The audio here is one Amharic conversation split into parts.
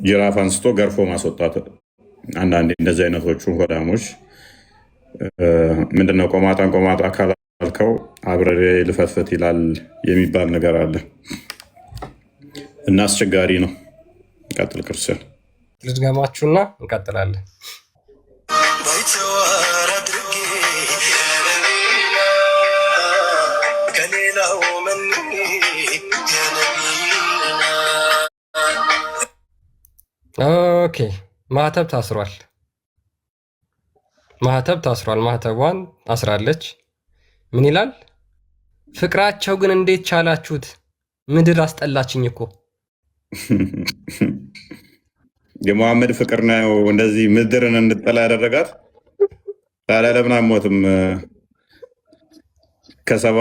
ጅራፍ አንስቶ ገርፎ ማስወጣት። አንዳንዴ እንደዚህ አይነቶቹ ሆዳሞች ምንድነው ቆማጣን ቆማጣ ካላልከው አብረሬ ልፈትፈት ይላል የሚባል ነገር አለ እና አስቸጋሪ ነው። ቀጥል ክርስቲያን። ልድገማችሁና እንቀጥላለን። ኦኬ ማህተብ ታስሯል። ማህተቧን አስራለች። ምን ይላል? ፍቅራቸው ግን እንዴት ቻላችሁት? ምድር አስጠላችኝ እኮ። የመሐመድ ፍቅር ነው እንደዚህ ምድርን እንድጠላ ያደረጋት። ታዲያ ለምን አትሞትም? ከሰባ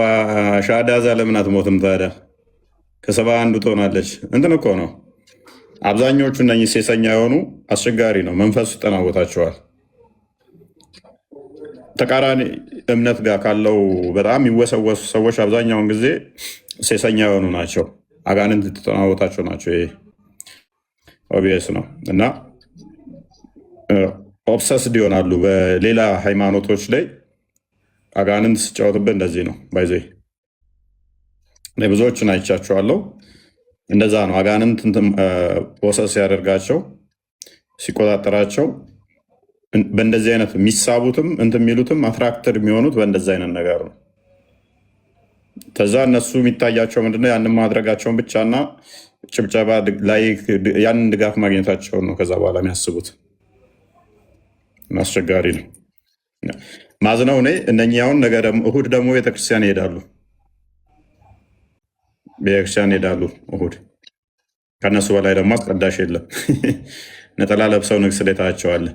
ሻዳዛ ለምን አትሞትም? ታዲያ ከሰባ አንዱ ትሆናለች። እንትን እኮ ነው። አብዛኞቹ እነኚህ ሴሰኛ የሆኑ አስቸጋሪ ነው። መንፈሱ ይጠናወታቸዋል። ተቃራኒ እምነት ጋር ካለው በጣም የሚወሰወሱ ሰዎች አብዛኛውን ጊዜ ሴሰኛ የሆኑ ናቸው። አጋንንት የተጠናወታቸው ናቸው። ይሄ ኦቢየስ ነው እና ኦብሰስድ ይሆናሉ በሌላ ሃይማኖቶች ላይ። አጋንንት ሲጫወትበት እንደዚህ ነው። ባይዘ ብዙዎችን አይቻቸዋለሁ። እንደዛ ነው። አጋንንት ፕሮሰስ ሲያደርጋቸው ሲቆጣጠራቸው በእንደዚህ አይነት የሚሳቡትም እንትን የሚሉትም አትራክተር የሚሆኑት በእንደዚህ አይነት ነገር ነው። ከዛ እነሱ የሚታያቸው ምንድነው? ያንን ማድረጋቸውን ብቻና ጭብጨባ ላይ ያንን ድጋፍ ማግኘታቸውን ነው ከዛ በኋላ የሚያስቡት። አስቸጋሪ ነው። ማዝነው እኔ እነኛውን ነገ እሁድ ደግሞ ቤተክርስቲያን ይሄዳሉ። እሁድ ከነሱ በላይ ደግሞ አስቀዳሽ የለም። ነጠላ ለብሰው ንግስ ላይ ታያቸዋለህ።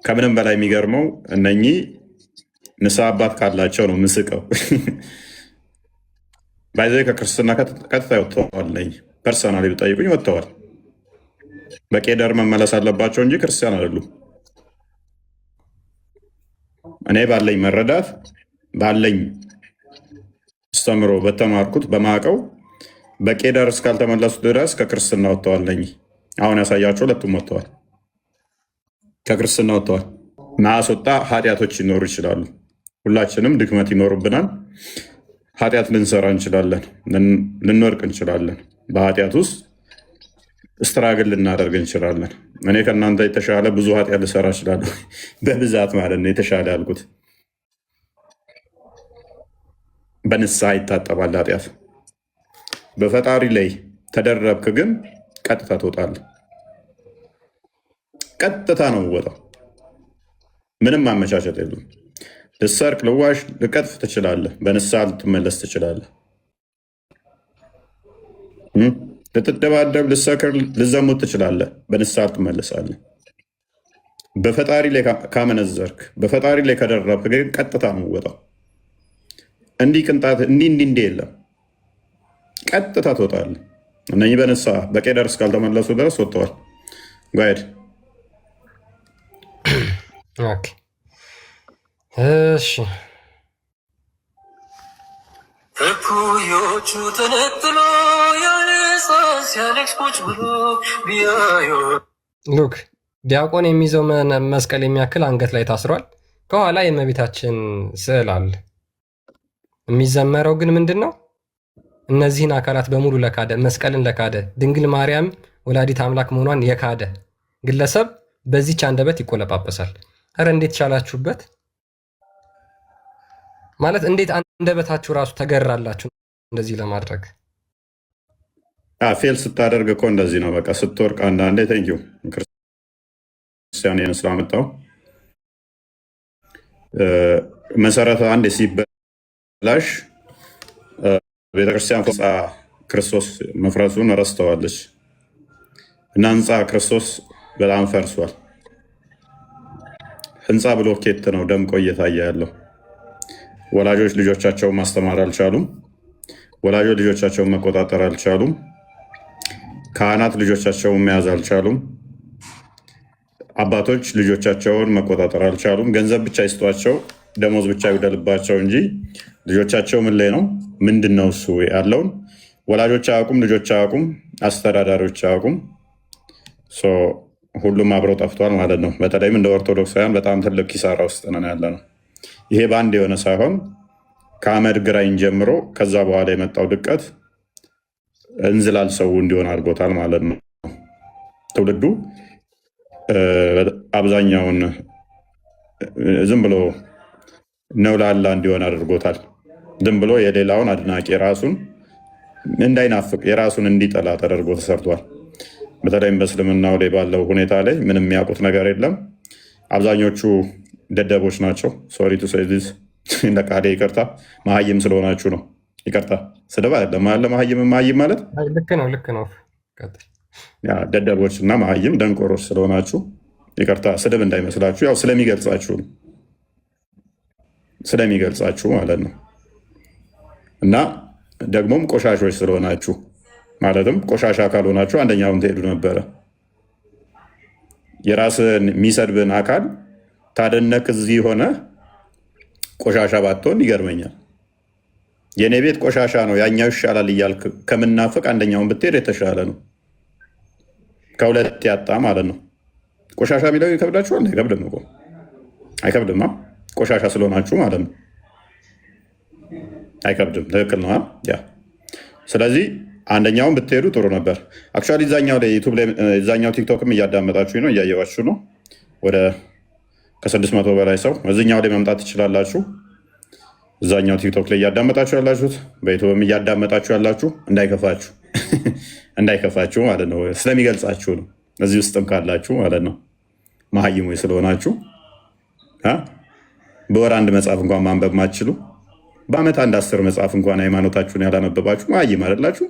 ከምንም በላይ የሚገርመው እነኚህ ንስሐ አባት ካላቸው ነው ምስቀው። ባይዘ ከክርስትና ቀጥታ ወጥተዋል። ፐርሰናሊ ብጠይቁኝ ወጥተዋል። በቄደር መመለስ አለባቸው እንጂ ክርስቲያን አይደሉም። እኔ ባለኝ መረዳት ባለኝ አስተምሮ በተማርኩት በማቀው በቄደር እስካልተመለሱ ድረስ ከክርስትና ወጥተዋል። አሁን ያሳያቸው ሁለቱም ወጥተዋል፣ ከክርስትና ወጥተዋል። ማስወጣ ኃጢአቶች ሊኖሩ ይችላሉ። ሁላችንም ድክመት ይኖርብናል። ኃጢአት ልንሰራ እንችላለን፣ ልንወርቅ እንችላለን። በኃጢአት ውስጥ ስትራግል ልናደርግ እንችላለን። እኔ ከእናንተ የተሻለ ብዙ ኃጢአት ልሰራ እችላለሁ፣ በብዛት ማለት ነው። የተሻለ ያልኩት በንስሐ ይታጠባል ኃጢአት። በፈጣሪ ላይ ተደረብክ ግን ቀጥታ ትወጣለህ። ቀጥታ ነው ወጣው። ምንም ማመቻቸት የለም። ልሰርቅ፣ ልዋሽ፣ ልቀጥፍ ትችላለህ። በንስሐ ልትመለስ ትችላለህ። ልትደባደብ፣ ልሰክር፣ ልዘሙት ትችላለህ። በንስሐ ትመለሳለህ። በፈጣሪ ላይ ካመነዘርክ፣ በፈጣሪ ላይ ከደረብክ ግን ቀጥታ ነው ወጣው። እንዲህ ቅንጣት እንዲህ የለም። ቀጥታ ትወጣለህ። እነኚህ በንስሐ በቄደር እስካልተመለሱ ድረስ ወጥተዋል። ጓሄድ እሺ። እኩዮቹ ተነጥሎ ሲያለቅስ ቁጭ ብሎ ቢያዩ ሉክ ዲያቆን የሚይዘው መስቀል የሚያክል አንገት ላይ ታስሯል። ከኋላ የእመቤታችን ስዕል አለ። የሚዘመረው ግን ምንድን ነው? እነዚህን አካላት በሙሉ ለካደ፣ መስቀልን ለካደ፣ ድንግል ማርያም ወላዲት አምላክ መሆኗን የካደ ግለሰብ በዚች አንደበት ይቆለጳጰሳል። ኧረ እንዴት ቻላችሁበት? ማለት እንዴት አንደበታችሁ ራሱ ተገራላችሁ እንደዚህ ለማድረግ? ፌል ስታደርግ እኮ እንደዚህ ነው። በቃ ስትወርቅ አንዳንዴ ቴንኪው ክርስቲያን ስላመጣው መሰረቱ አንዴ ሲበላሽ ቤተክርስቲያን ህንፃ ክርስቶስ መፍረሱን ረስተዋለች እና ህንፃ ክርስቶስ በጣም ፈርሷል። ህንፃ ብሎኬት ነው ደምቆ እየታየ ያለው። ወላጆች ልጆቻቸውን ማስተማር አልቻሉም። ወላጆች ልጆቻቸውን መቆጣጠር አልቻሉም። ካህናት ልጆቻቸውን መያዝ አልቻሉም። አባቶች ልጆቻቸውን መቆጣጠር አልቻሉም። ገንዘብ ብቻ ይስጧቸው፣ ደሞዝ ብቻ ይውደልባቸው እንጂ ልጆቻቸው ምን ላይ ነው ምንድን ነው እሱ ያለውን ወላጆች አያውቁም፣ ልጆች አያውቁም፣ አስተዳዳሪዎች አያውቁም። ሁሉም አብረው ጠፍቷል ማለት ነው። በተለይም እንደ ኦርቶዶክሳውያን በጣም ትልቅ ኪሳራ ውስጥ ነን ያለ ነው። ይሄ በአንድ የሆነ ሳይሆን ከአመድ ግራኝ ጀምሮ ከዛ በኋላ የመጣው ድቀት እንዝላል ሰው እንዲሆን አድርጎታል ማለት ነው። ትውልዱ አብዛኛውን ዝም ብሎ ነውላላ እንዲሆን አድርጎታል። ዝም ብሎ የሌላውን አድናቂ ራሱን እንዳይናፍቅ የራሱን እንዲጠላ ተደርጎ ተሰርቷል። በተለይም በእስልምናው ላይ ባለው ሁኔታ ላይ ምንም የሚያውቁት ነገር የለም። አብዛኞቹ ደደቦች ናቸው። ሶሪ ቱ ሴይ ዚስ እንደ ቃሌ ይቅርታ፣ መሀይም ስለሆናችሁ ነው። ይቅርታ ስድብ አይደለም አለ መሀይም ማለት ልክ ነው። ደደቦች እና መሀይም ደንቆሮች ስለሆናችሁ ይቅርታ፣ ስድብ እንዳይመስላችሁ። ያው ስለሚገልጻችሁ ማለት ነው። እና ደግሞም ቆሻሾች ስለሆናችሁ ማለትም ቆሻሻ ካልሆናችሁ አንደኛውን ትሄዱ ነበረ። የራስን የሚሰድብን አካል ታደነክ እዚህ ሆነ ቆሻሻ ባትሆን ይገርመኛል። የእኔ ቤት ቆሻሻ ነው ያኛው ይሻላል እያልክ ከምናፍቅ አንደኛውን ብትሄድ የተሻለ ነው። ከሁለት ያጣ ማለት ነው። ቆሻሻ የሚለው ይከብዳችኋል? አይከብድም እኮ አይከብድማ። ቆሻሻ ስለሆናችሁ ማለት ነው። አይከብድም። ትክክል ነው። ያ ስለዚህ አንደኛውን ብትሄዱ ጥሩ ነበር። አክቹዋሊ እዛኛው ላይ ዩቱብ ላይ እዛኛው ቲክቶክም እያዳመጣችሁ ነው፣ እያየዋችሁ ነው። ወደ ከ600 በላይ ሰው እዚኛው ላይ መምጣት ትችላላችሁ። እዛኛው ቲክቶክ ላይ እያዳመጣችሁ ያላችሁት በዩቱብም እያዳመጣችሁ ያላችሁ እንዳይከፋችሁ ማለት ነው። ስለሚገልጻችሁ ነው። እዚህ ውስጥም ካላችሁ ማለት ነው መሀይሞች ስለሆናችሁ በወር አንድ መጽሐፍ እንኳን ማንበብ ማትችሉ በአመት አንድ 10 መጽሐፍ እንኳን ሃይማኖታችሁን ያላነበባችሁ መሀይም አይደላችሁ?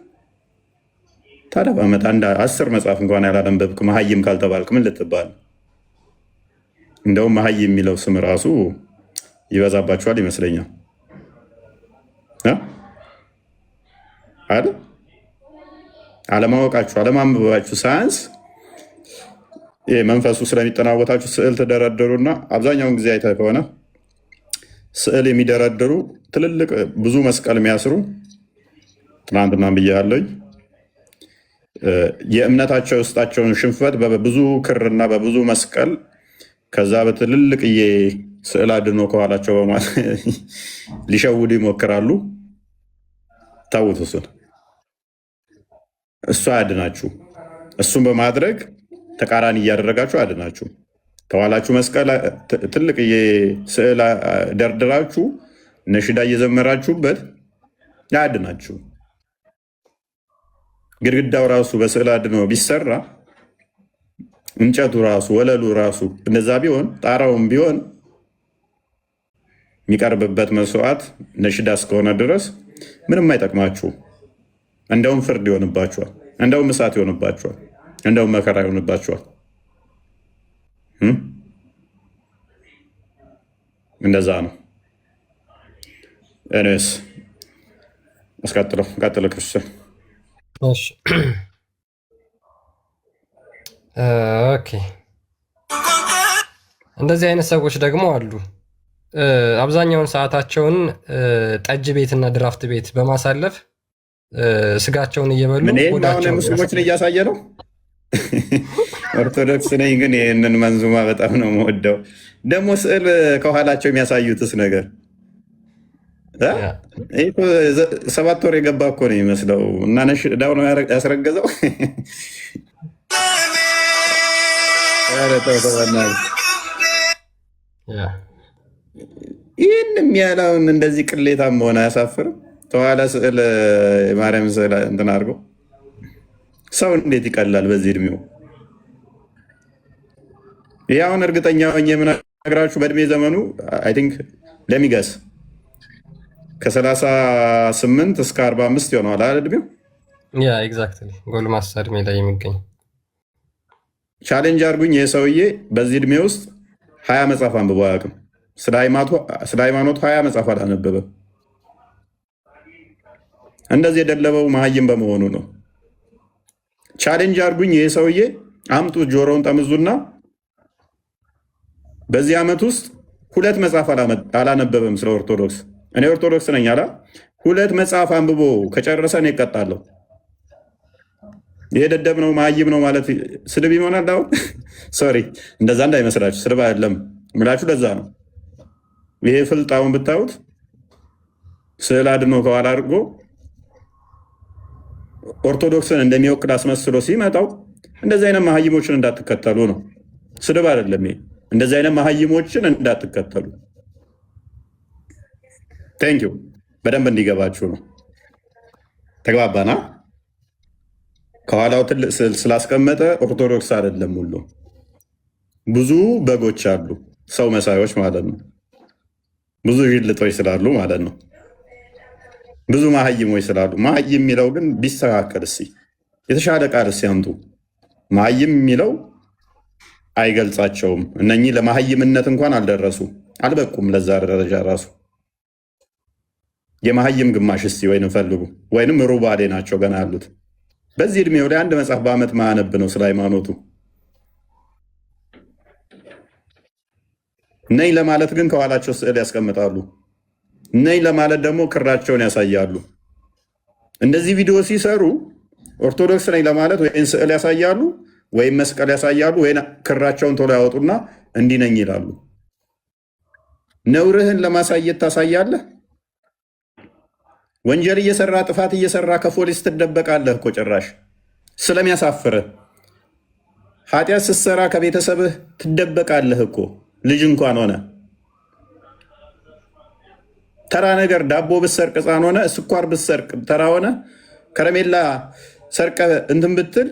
ታዲያ በአመት አንድ 10 መጽሐፍ እንኳን ያላነበብክ መሀይም ካልተባልክ ምን ልትባል? እንደውም መሀይም የሚለው ስም ራሱ ይበዛባችኋል ይመስለኛል አይደል? አለማወቃችሁ አለማንበባችሁ ሳያንስ መንፈሱ ስለሚጠናወታችሁ ስዕል ትደረደሩና አብዛኛውን ጊዜ አይተህ ከሆነ ስዕል የሚደረድሩ ትልልቅ ብዙ መስቀል የሚያስሩ ትናንትና ብያለኝ። የእምነታቸው ውስጣቸውን ሽንፈት በብዙ ክርና በብዙ መስቀል ከዛ በትልልቅዬ ስዕል አድኖ ከኋላቸው በማለት ሊሸውዱ ይሞክራሉ። ታውት እሱ አያድናችሁ። እሱን በማድረግ ተቃራኒ እያደረጋችሁ አያድናችሁ። ከኋላችሁ መስቀል ትልቅዬ ስዕል ደርድራችሁ ነሽዳ እየዘመራችሁበት አያድናችሁ። ግድግዳው ራሱ በስዕል አድኖ ቢሰራ እንጨቱ ራሱ ወለሉ ራሱ እንደዛ ቢሆን ጣራውም ቢሆን የሚቀርብበት መስዋዕት ነሽዳ እስከሆነ ድረስ ምንም አይጠቅማችሁ። እንደውም ፍርድ ይሆንባችኋል። እንደውም እሳት ይሆንባችኋል። እንደውም መከራ ይሆንባችኋል። እንደዛ ነው። እኔስ ቀጥሎ ክርስቲያን። ኦኬ እንደዚህ አይነት ሰዎች ደግሞ አሉ። አብዛኛውን ሰዓታቸውን ጠጅ ቤትና ድራፍት ቤት በማሳለፍ ስጋቸውን እየበሉ ሙስሊሞችን እያሳየ ነው። ኦርቶዶክስ ነኝ ግን ይህንን መንዙማ በጣም ነው የምወደው። ደግሞ ስዕል ከኋላቸው የሚያሳዩትስ ነገር 7 ወር የገባ እኮ ነው የሚመስለው እና ነሽዳው ነው ያስረገዘው። ይህን የሚያለውን እንደዚህ ቅሌታም መሆን አያሳፍርም? ተኋላ ስዕል የማርያም ስዕል እንትን አድርገው ሰው እንዴት ይቀላል በዚህ እድሜው? ይህ አሁን እርግጠኛ ሆኜ የምነግራችሁ በእድሜ ዘመኑ አይ ቲንክ ለሚገስ ከ38 እስከ 45 ይሆነዋል አይደል እድሜው? ያ ኤግዛክትሊ ጎልማሳ እድሜ ላይ የሚገኝ ቻሌንጅ አድርጉኝ። ይህ ሰውዬ በዚህ እድሜ ውስጥ 20 መጽሐፍ አንብቦ አያውቅም። ስለ ሃይማኖቱ 20 መጽሐፍ አላነበበም። እንደዚህ የደለበው መሀይም በመሆኑ ነው። ቻሌንጅ አድርጉኝ። ይህ ሰውዬ አምጡ፣ ጆሮውን ጠምዙና በዚህ ዓመት ውስጥ 2 መጽሐፍ አላነበበም ስለ ኦርቶዶክስ። እኔ ኦርቶዶክስ ነኝ አላ 2 መጽሐፍ አንብቦ ከጨረሰን ይቀጣለሁ። ይሄ ደደብ ነው መሀይም ነው ማለት ስድብ ይሆናል። አሁን ሶሪ፣ እንደዛ እንዳይመስላችሁ፣ ስድብ አይደለም ምላችሁ። ለዛ ነው ይሄ ፍልጣውን ብታዩት ስዕል አድኖ ከኋላ አድርጎ ኦርቶዶክስን እንደሚወክል አስመስሎ ሲመጣው እንደዚህ አይነት መሀይሞችን እንዳትከተሉ ነው። ስድብ አይደለም ይሄ። እንደዚህ አይነት መሀይሞችን እንዳትከተሉ። ቴንኪው። በደንብ እንዲገባችሁ ነው። ተግባባና ከኋላው ትልቅ ስዕል ስላስቀመጠ ኦርቶዶክስ አይደለም ሁሉ። ብዙ በጎች አሉ፣ ሰው መሳዮች ማለት ነው። ብዙ ዥልጦች ስላሉ ማለት ነው። ብዙ መሀይሞች ስላሉ። መሀይም የሚለው ግን ቢስተካከል እስኪ የተሻለ ቃል ሲያምጡ። መሀይም የሚለው አይገልጻቸውም። እነኚህ ለመሀይምነት እንኳን አልደረሱ አልበቁም። ለዛ ደረጃ ራሱ የመሀይም ግማሽ እስኪ ወይንም ፈልጉ፣ ወይንም ሩባዴ ናቸው ገና ያሉት። በዚህ እድሜው ላይ 1 መጽሐፍ በዓመት ማያነብ ነው ስለ ሃይማኖቱ። ነኝ ለማለት ግን ከኋላቸው ስዕል ያስቀምጣሉ። ነኝ ለማለት ደግሞ ክራቸውን ያሳያሉ። እንደዚህ ቪዲዮ ሲሰሩ ኦርቶዶክስ ነኝ ለማለት ወይም ስዕል ያሳያሉ፣ ወይም መስቀል ያሳያሉ፣ ወይም ክራቸውን ቶሎ ያወጡና እንዲህ ነኝ ይላሉ። ነውርህን ለማሳየት ታሳያለህ። ወንጀል እየሰራ ጥፋት እየሰራ ከፖሊስ ትደበቃለህ እኮ ጭራሽ ስለሚያሳፍርህ። ኃጢአት ስትሰራ ከቤተሰብህ ትደበቃለህ እኮ ልጅ እንኳን ሆነ። ተራ ነገር ዳቦ ብትሰርቅ ሕፃን ሆነ፣ ስኳር ብትሰርቅ ተራ ሆነ፣ ከረሜላ ሰርቀ እንትን ብትል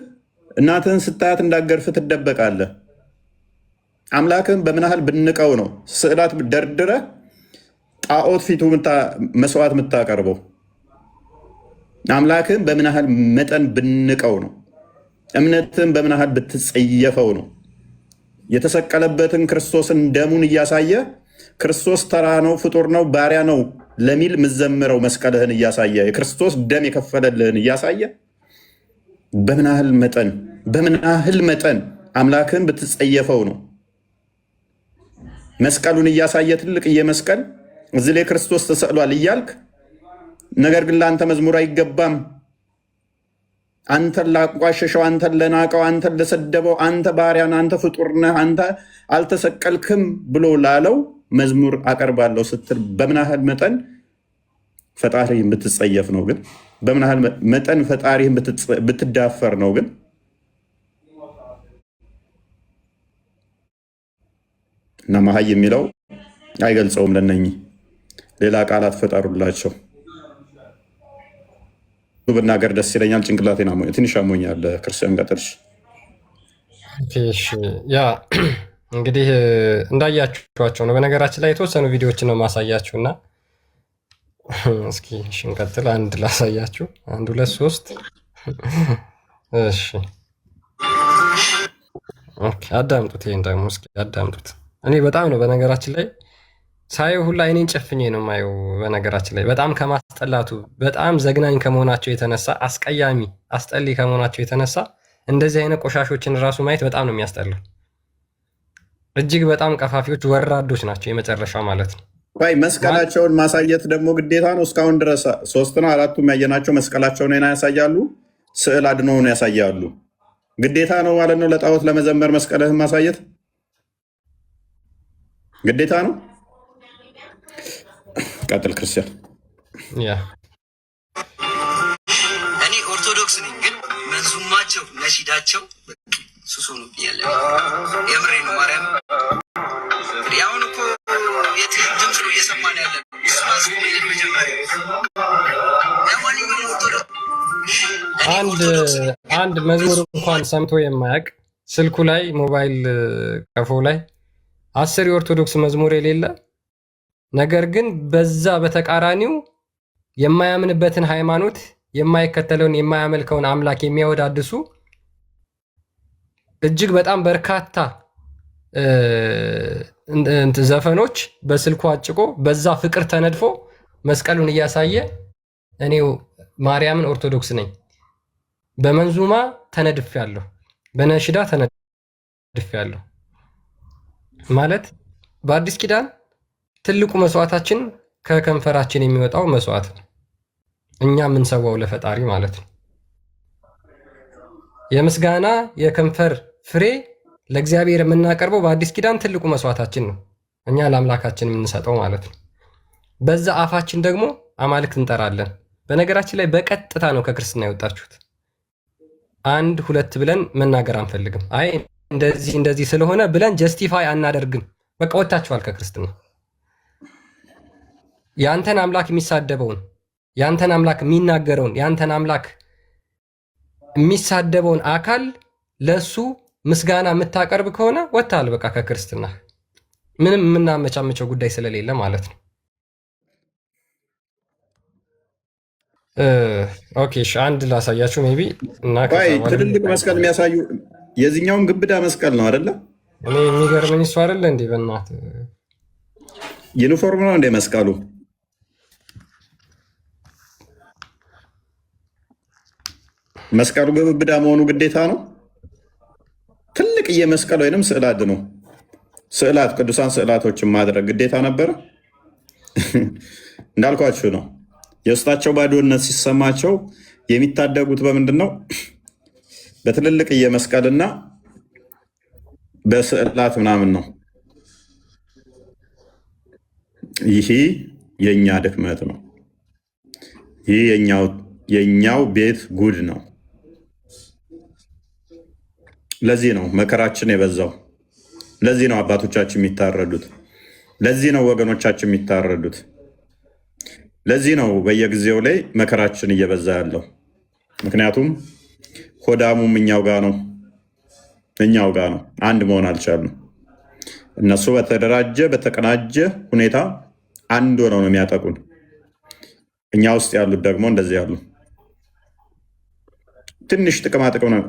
እናትህን ስታያት እንዳገርፍ ትደበቃለህ። አምላክን በምን ያህል ብንቀው ነው ስዕላት ደርድረ ጣዖት ፊቱ መስዋዕት የምታቀርበው? አምላክን በምን ያህል መጠን ብንቀው ነው? እምነትን በምን ያህል ብትጸየፈው ነው? የተሰቀለበትን ክርስቶስን ደሙን እያሳየ ክርስቶስ ተራ ነው፣ ፍጡር ነው፣ ባሪያ ነው ለሚል ምዘምረው መስቀልህን እያሳየ የክርስቶስ ደም የከፈለልህን እያሳየ በምን ያህል መጠን አምላክን ብትጸየፈው ነው? መስቀሉን እያሳየ ትልቅዬ መስቀል እዚህ ላይ ክርስቶስ ተሰቅሏል እያልክ፣ ነገር ግን ለአንተ መዝሙር አይገባም፣ አንተን ላቋሸሸው፣ አንተን ለናቀው፣ አንተን ለሰደበው፣ አንተ ባሪያን፣ አንተ ፍጡር ነህ፣ አንተ አልተሰቀልክም ብሎ ላለው መዝሙር አቀርባለሁ ስትል በምን ያህል መጠን ፈጣሪህን ብትጸየፍ ነው? ግን በምን ያህል መጠን ፈጣሪህን ብትዳፈር ነው? ግን እና መሀይ የሚለው አይገልጸውም። ለነኚህ ሌላ ቃላት ፈጠሩላቸው። ብናገር ደስ ይለኛል። ጭንቅላቴን ትንሽ አሞኛል። ክርስቲያን ቀጥልሽ። ያ እንግዲህ እንዳያችኋቸው ነው። በነገራችን ላይ የተወሰኑ ቪዲዮዎችን ነው ማሳያችሁ እና እስኪ እንቀጥል። አንድ ላሳያችሁ። 1 2 3 እሺ፣ ኦኬ፣ አዳምጡት። ይሄን ደግሞ እስኪ አዳምጡት። እኔ በጣም ነው በነገራችን ላይ ሳየው ሁላ አይኔን ጨፍኜ ነው የማየው። በነገራችን ላይ በጣም ከማስጠላቱ በጣም ዘግናኝ ከመሆናቸው የተነሳ አስቀያሚ አስጠሊ ከመሆናቸው የተነሳ እንደዚህ አይነት ቆሻሾችን ራሱ ማየት በጣም ነው የሚያስጠላው። እጅግ በጣም ቀፋፊዎች ወራዶች ናቸው የመጨረሻ ማለት ነው። መስቀላቸውን ማሳየት ደግሞ ግዴታ ነው። እስካሁን ድረስ 3 ነው 4 ያየናቸው መስቀላቸውን ያሳያሉ፣ ስዕል አድኖውን ያሳያሉ። ግዴታ ነው ማለት ነው ለጣዖት ለመዘመር መስቀልህን ማሳየት ግዴታ ነው። ቀጥል ክርስቲያን። እኔ ኦርቶዶክስ ነኝ፣ ግን መንዙማቸው ነሺዳቸው ሱሱ ነው ብያለ። የምሬ ነው ማርያም። አሁን እኮ ድምፅ ነው እየሰማን ያለ አንድ መዝሙር እንኳን ሰምቶ የማያውቅ ስልኩ ላይ ሞባይል ቀፎ ላይ 10 የኦርቶዶክስ መዝሙር የሌለ ነገር ግን በዛ በተቃራኒው የማያምንበትን ሃይማኖት የማይከተለውን የማያመልከውን አምላክ የሚያወዳድሱ እጅግ በጣም በርካታ ዘፈኖች በስልኩ አጭቆ በዛ ፍቅር ተነድፎ መስቀሉን እያሳየ እኔው ማርያምን ኦርቶዶክስ ነኝ፣ በመንዙማ ተነድፌያለሁ፣ በነሽዳ ተነድፌያለሁ ማለት በአዲስ ኪዳን ትልቁ መስዋዕታችን ከከንፈራችን የሚወጣው መስዋዕት ነው። እኛ የምንሰዋው ለፈጣሪ ማለት ነው። የምስጋና የከንፈር ፍሬ ለእግዚአብሔር የምናቀርበው በአዲስ ኪዳን ትልቁ መስዋዕታችን ነው፣ እኛ ለአምላካችን የምንሰጠው ማለት ነው። በዛ አፋችን ደግሞ አማልክት እንጠራለን። በነገራችን ላይ በቀጥታ ነው ከክርስትና የወጣችሁት። 1 2 ብለን መናገር አንፈልግም። አይ እንደዚህ ስለሆነ ብለን ጀስቲፋይ አናደርግም። በቃ ወጥታችኋል ከክርስትና። ያንተን አምላክ የሚሳደበውን፣ ያንተን አምላክ የሚናገረውን፣ ያንተን አምላክ የሚሳደበውን አካል ለሱ ምስጋና የምታቀርብ ከሆነ ወጥተሃል በቃ ከክርስትና። ምንም የምናመቻመቸው ጉዳይ ስለሌለ ማለት ነው። ኦኬ እሺ፣ አንድ ላሳያችሁ ሜይ ቢ እና ትልልቅ መስቀል የሚያሳዩ የዚህኛውም ግብዳ መስቀል ነው አይደለ? እኔ የሚገርመኝ እሱ አይደለ እንዴ? በእናትህ ዩኒፎርም ነው እንደ መስቀሉ። መስቀሉ ግብዳ መሆኑ ግዴታ ነው። ትልቅዬ መስቀል ወይንም ስዕላት ነው። ስዕላት፣ ቅዱሳን ስዕላቶችን ማድረግ ግዴታ ነበረ። እንዳልኳችሁ ነው። የውስጣቸው ባዶነት ሲሰማቸው የሚታደጉት በምንድን ነው? በትልልቅዬ መስቀልና በስዕላት ምናምን ነው። ይህ የእኛ ድክመት ነው። ይህ የእኛው ቤት ጉድ ነው። ለዚህ ነው መከራችን የበዛው። ለዚህ ነው አባቶቻችን የሚታረዱት። ለዚህ ነው ወገኖቻችን የሚታረዱት። ለዚህ ነው በየጊዜው ላይ መከራችን እየበዛ ያለው። ምክንያቱም ሆዳሙም እኛው ጋ ነው፣ እኛው ጋ ነው። አንድ መሆን አልቻልንም። እነሱ በተደራጀ በተቀናጀ ሁኔታ አንድ ሆነው ነው የሚያጠቁን። እኛ ውስጥ ያሉት ደግሞ እንደዚህ ያሉ ትንሽ ጥቅማጥቅም ነው።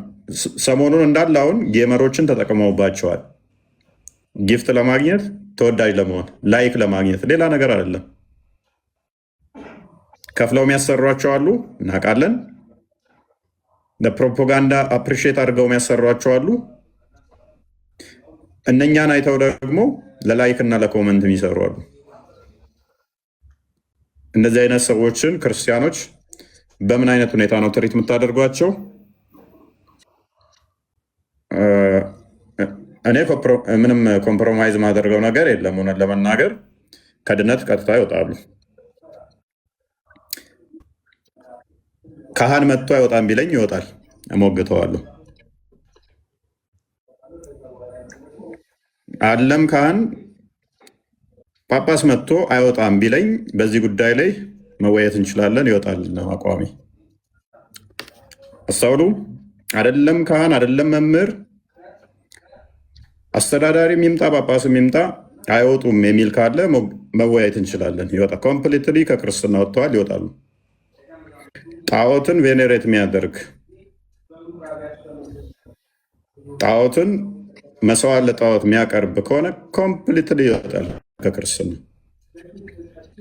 ሰሞኑን እንዳለ አሁን ጌመሮችን ተጠቅመውባቸዋል። ጊፍት ለማግኘት፣ ተወዳጅ ለመሆን፣ ላይክ ለማግኘት፣ ሌላ ነገር አይደለም። ከፍለው የሚያሰሯቸው አሉ፣ እናውቃለን። ለፕሮፓጋንዳ አፕሪሺየት አድርገው የሚያሰሯቸው አሉ። እነኛን አይተው ደግሞ ለላይክ እና ለኮመንት የሚሰሩ አሉ። እንደዚህ አይነት ሰዎችን ክርስቲያኖች በምን አይነት ሁኔታ ነው ትሪት የምታደርጓቸው? እኔ ምንም ኮምፕሮማይዝ ማደርገው ነገር የለም። ሆነን ለመናገር ከድነት ቀጥታ ይወጣሉ። ካህን መጥቶ አይወጣም ቢለኝ ይወጣል፣ እሞግተዋለሁ። አለም ካህን ጳጳስ መጥቶ አይወጣም ቢለኝ በዚህ ጉዳይ ላይ መወየት እንችላለን፣ ይወጣል ነው አቋሚ። አስተውሉ። አይደለም ካህን አይደለም መምህር፣ አስተዳዳሪም ይምጣ ጳጳስም ይምጣ አይወጡም የሚል ካለ መወያየት እንችላለን። ይወጣ ኮምፕሊትሊ ከክርስትና ወጥተዋል፣ ይወጣሉ። ጣዖትን ቬኔሬት የሚያደርግ ጣዖትን መስዋዕት ለጣዖት የሚያቀርብ ከሆነ ኮምፕሊትሊ ይወጣል ከክርስትና።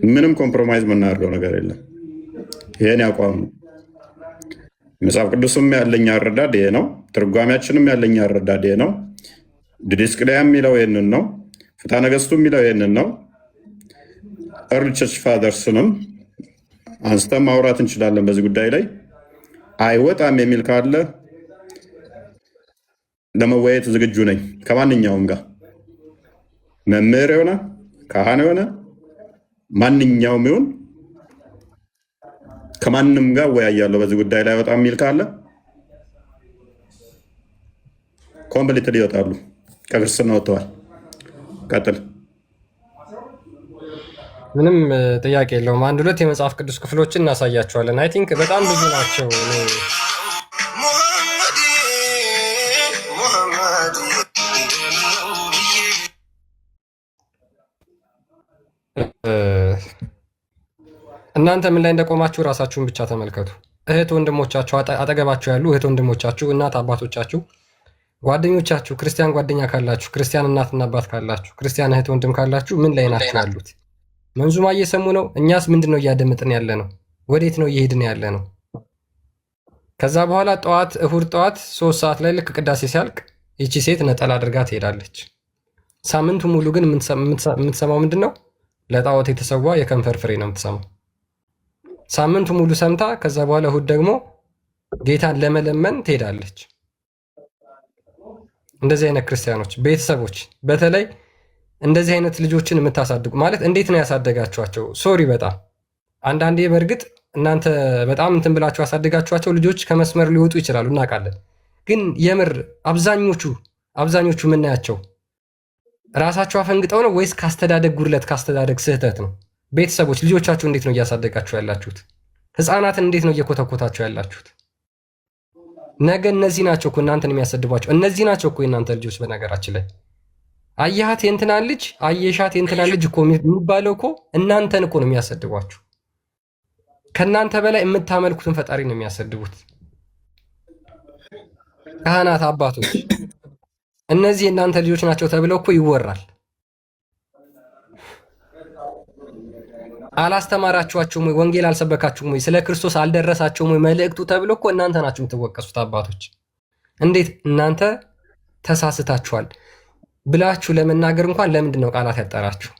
ምንም ኮምፕሮማይዝ የምናደርገው ነገር የለም። ይሄን ያቋም ነው። መጽሐፍ ቅዱስም ያለኝ አረዳድ ይሄ ነው። ትርጓሚያችንም ያለኝ አረዳድ ይሄ ነው። ዲድስቅልያ የሚለው ይህንን ነው። ፍትሐ ነገሥቱ የሚለው ይህንን ነው። እርል ቸርች ፋዘርስንም አንስተን ማውራት እንችላለን በዚህ ጉዳይ ላይ። አይወጣም የሚል ካለ ለመወያየት ዝግጁ ነኝ ከማንኛውም ጋር። መምህር የሆነ ካህን የሆነ ማንኛውም ይሁን ከማንም ጋር ወያያለሁ በዚህ ጉዳይ ላይ። አይወጣም የሚል ካለ ኮምፕሊትሊ ይወጣሉ፣ ከክርስትና ወጥተዋል። ቀጥል። ምንም ጥያቄ የለውም። 1 2 የመጽሐፍ ቅዱስ ክፍሎችን እናሳያቸዋለን። አይ ቲንክ በጣም ብዙ ናቸው። እናንተ ምን ላይ እንደቆማችሁ ራሳችሁን ብቻ ተመልከቱ። እህት ወንድሞቻችሁ፣ አጠገባችሁ ያሉ እህት ወንድሞቻችሁ፣ እናት አባቶቻችሁ፣ ጓደኞቻችሁ፣ ክርስቲያን ጓደኛ ካላችሁ፣ ክርስቲያን እናትና አባት ካላችሁ፣ ክርስቲያን እህት ወንድም ካላችሁ ምን ላይ ናችሁ ያሉት? መንዙማ እየሰሙ ነው? እኛስ ምንድን ነው እያደመጥን ያለ ነው? ወዴት ነው እየሄድን ያለ ነው? ከዛ በኋላ እሁድ ጠዋት 3 ሰዓት ላይ ልክ ቅዳሴ ሲያልቅ ይቺ ሴት ነጠላ አድርጋ ትሄዳለች። ሳምንቱ ሙሉ ግን የምትሰማው ምንድን ነው? ለጣዖት የተሰዋ የከንፈር ፍሬ ነው የምትሰማው። ሳምንቱ ሙሉ ሰምታ ከዛ በኋላ እሑድ ደግሞ ጌታን ለመለመን ትሄዳለች። እንደዚህ አይነት ክርስቲያኖች ቤተሰቦች፣ በተለይ እንደዚህ አይነት ልጆችን የምታሳድጉ ማለት እንዴት ነው ያሳደጋችኋቸው? ሶሪ በጣም አንዳንዴ በእርግጥ እናንተ በጣም እንትን ብላችሁ ያሳደጋችኋቸው ልጆች ከመስመር ሊወጡ ይችላሉ፣ እናውቃለን። ግን የምር አብዛኞቹ የምናያቸው ራሳቸው አፈንግጠው ነው ወይስ ካስተዳደግ ጉድለት ካስተዳደግ ስህተት ነው? ቤተሰቦች ልጆቻችሁ እንዴት ነው እያሳደጋችሁ ያላችሁት? ህፃናትን እንዴት ነው እየኮተኮታችሁ ያላችሁት? ነገ እነዚህ ናቸው እኮ እናንተን የሚያሰድቧቸው። እነዚህ ናቸው እኮ የእናንተ ልጆች። በነገራችን ላይ አየሃት የእንትናን ልጅ አየሻት የእንትናን ልጅ እኮ የሚባለው እኮ እናንተን እኮ ነው የሚያሰድቧችሁ። ከእናንተ በላይ የምታመልኩትን ፈጣሪ ነው የሚያሰድቡት። ካህናት፣ አባቶች እነዚህ የእናንተ ልጆች ናቸው ተብለው እኮ ይወራል። አላስተማራችኋቸውም ወይ? ወንጌል አልሰበካችሁም ወይ? ስለ ክርስቶስ አልደረሳቸውም ወይ መልእክቱ ተብሎ እኮ እናንተ ናችሁ የምትወቀሱት አባቶች። እንዴት እናንተ ተሳስታችኋል ብላችሁ ለመናገር እንኳን ለምንድን ነው ቃላት ያጠራችሁ?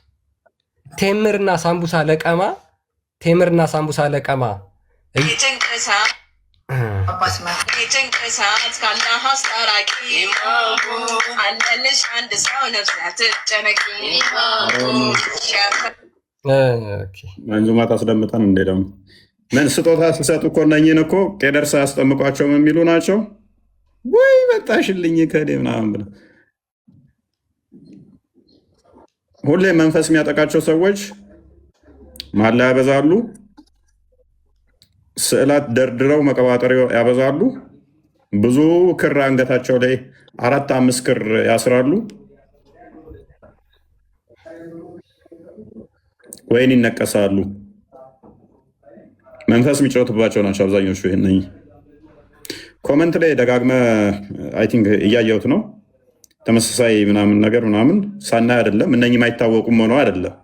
ቴምርና ሳምቡሳ ለቀማ የጭንቅ ሰዓት ካላህ አስታራቂ አለልሽ አንድ ሰው ነፍስ አትጨነቂ። መንዙማ ታስደምጠን እንዴ? ደግሞ ምን ስጦታ ሲሰጡ እኮ እነኝህን እኮ ቄደር ሳያስጠምቋቸውም የሚሉ ናቸው ወይ? መጣሽልኝ ከዴ ምናምን ብለው ሁሌ መንፈስ የሚያጠቃቸው ሰዎች ማላ ያበዛሉ፣ ስዕላት ደርድረው መቀባጠር ያበዛሉ፣ ብዙ ክር አንገታቸው ላይ 4-5 ክር ያስራሉ፣ ወይን ይነቀሳሉ። መንፈስ የሚጫወትባቸው ናቸው አብዛኞቹ። ይህን ኮመንት ላይ ደጋግመ አይ ቲንክ እያየሁት ነው። ተመሳሳይ ምናምን ነገር ምናምን ሳናይ አይደለም እነኝም አይታወቁም ሆነው አይደለም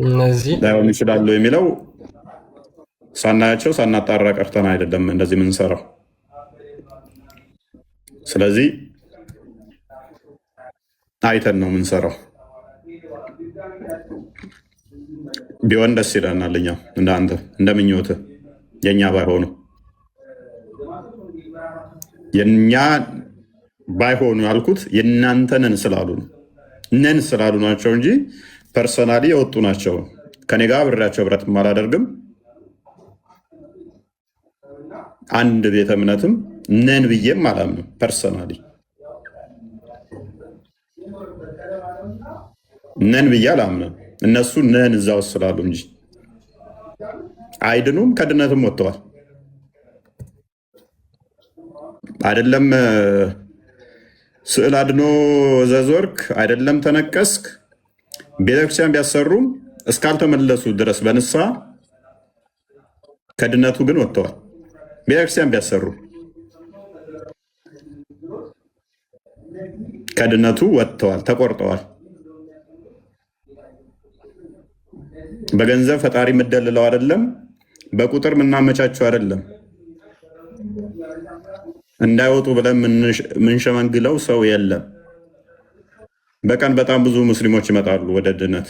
እነዚህ ላይሆኑ ይችላሉ የሚለው ሳናያቸው ሳናጣራ ቀርተን አይደለም እንደዚህ የምንሰራው። ስለዚህ አይተን ነው የምንሰራው። ቢሆን ደስ ይለናል። እኛ እንዳንተ እንደምኞት የኛ ባይሆኑ የኛ ባይሆኑ ያልኩት የእናንተንን ስላሉ ነው። ነን ስላሉ ናቸው እንጂ ፐርሰናሊ የወጡ ናቸው። ከኔ ጋር ብሬያቸው ብረትም አላደርግም። አንድ ቤተ እምነትም ነን ብዬም አላምንም። ፐርሰናሊ ነን ብዬ አላምንም። እነሱ ነን እዛ ውስጥ ስላሉ እንጂ አይድኑም። ከድነትም ወጥተዋል። አይደለም ስዕል አድኖ ዘዞርክ፣ አይደለም ተነቀስክ፣ ቤተክርስቲያን ቢያሰሩም እስካልተመለሱ ድረስ በንስሐ ከድነቱ ግን ወጥተዋል። ቤተክርስቲያን ቢያሰሩ ከድነቱ ወጥተዋል፣ ተቆርጠዋል። በገንዘብ ፈጣሪ የምደልለው አይደለም፣ በቁጥር የምናመቻቸው አይደለም። እንዳይወጡ ብለን ምንሸመንግለው ሰው የለም። በቀን በጣም ብዙ ሙስሊሞች ይመጣሉ ወደ ድነት።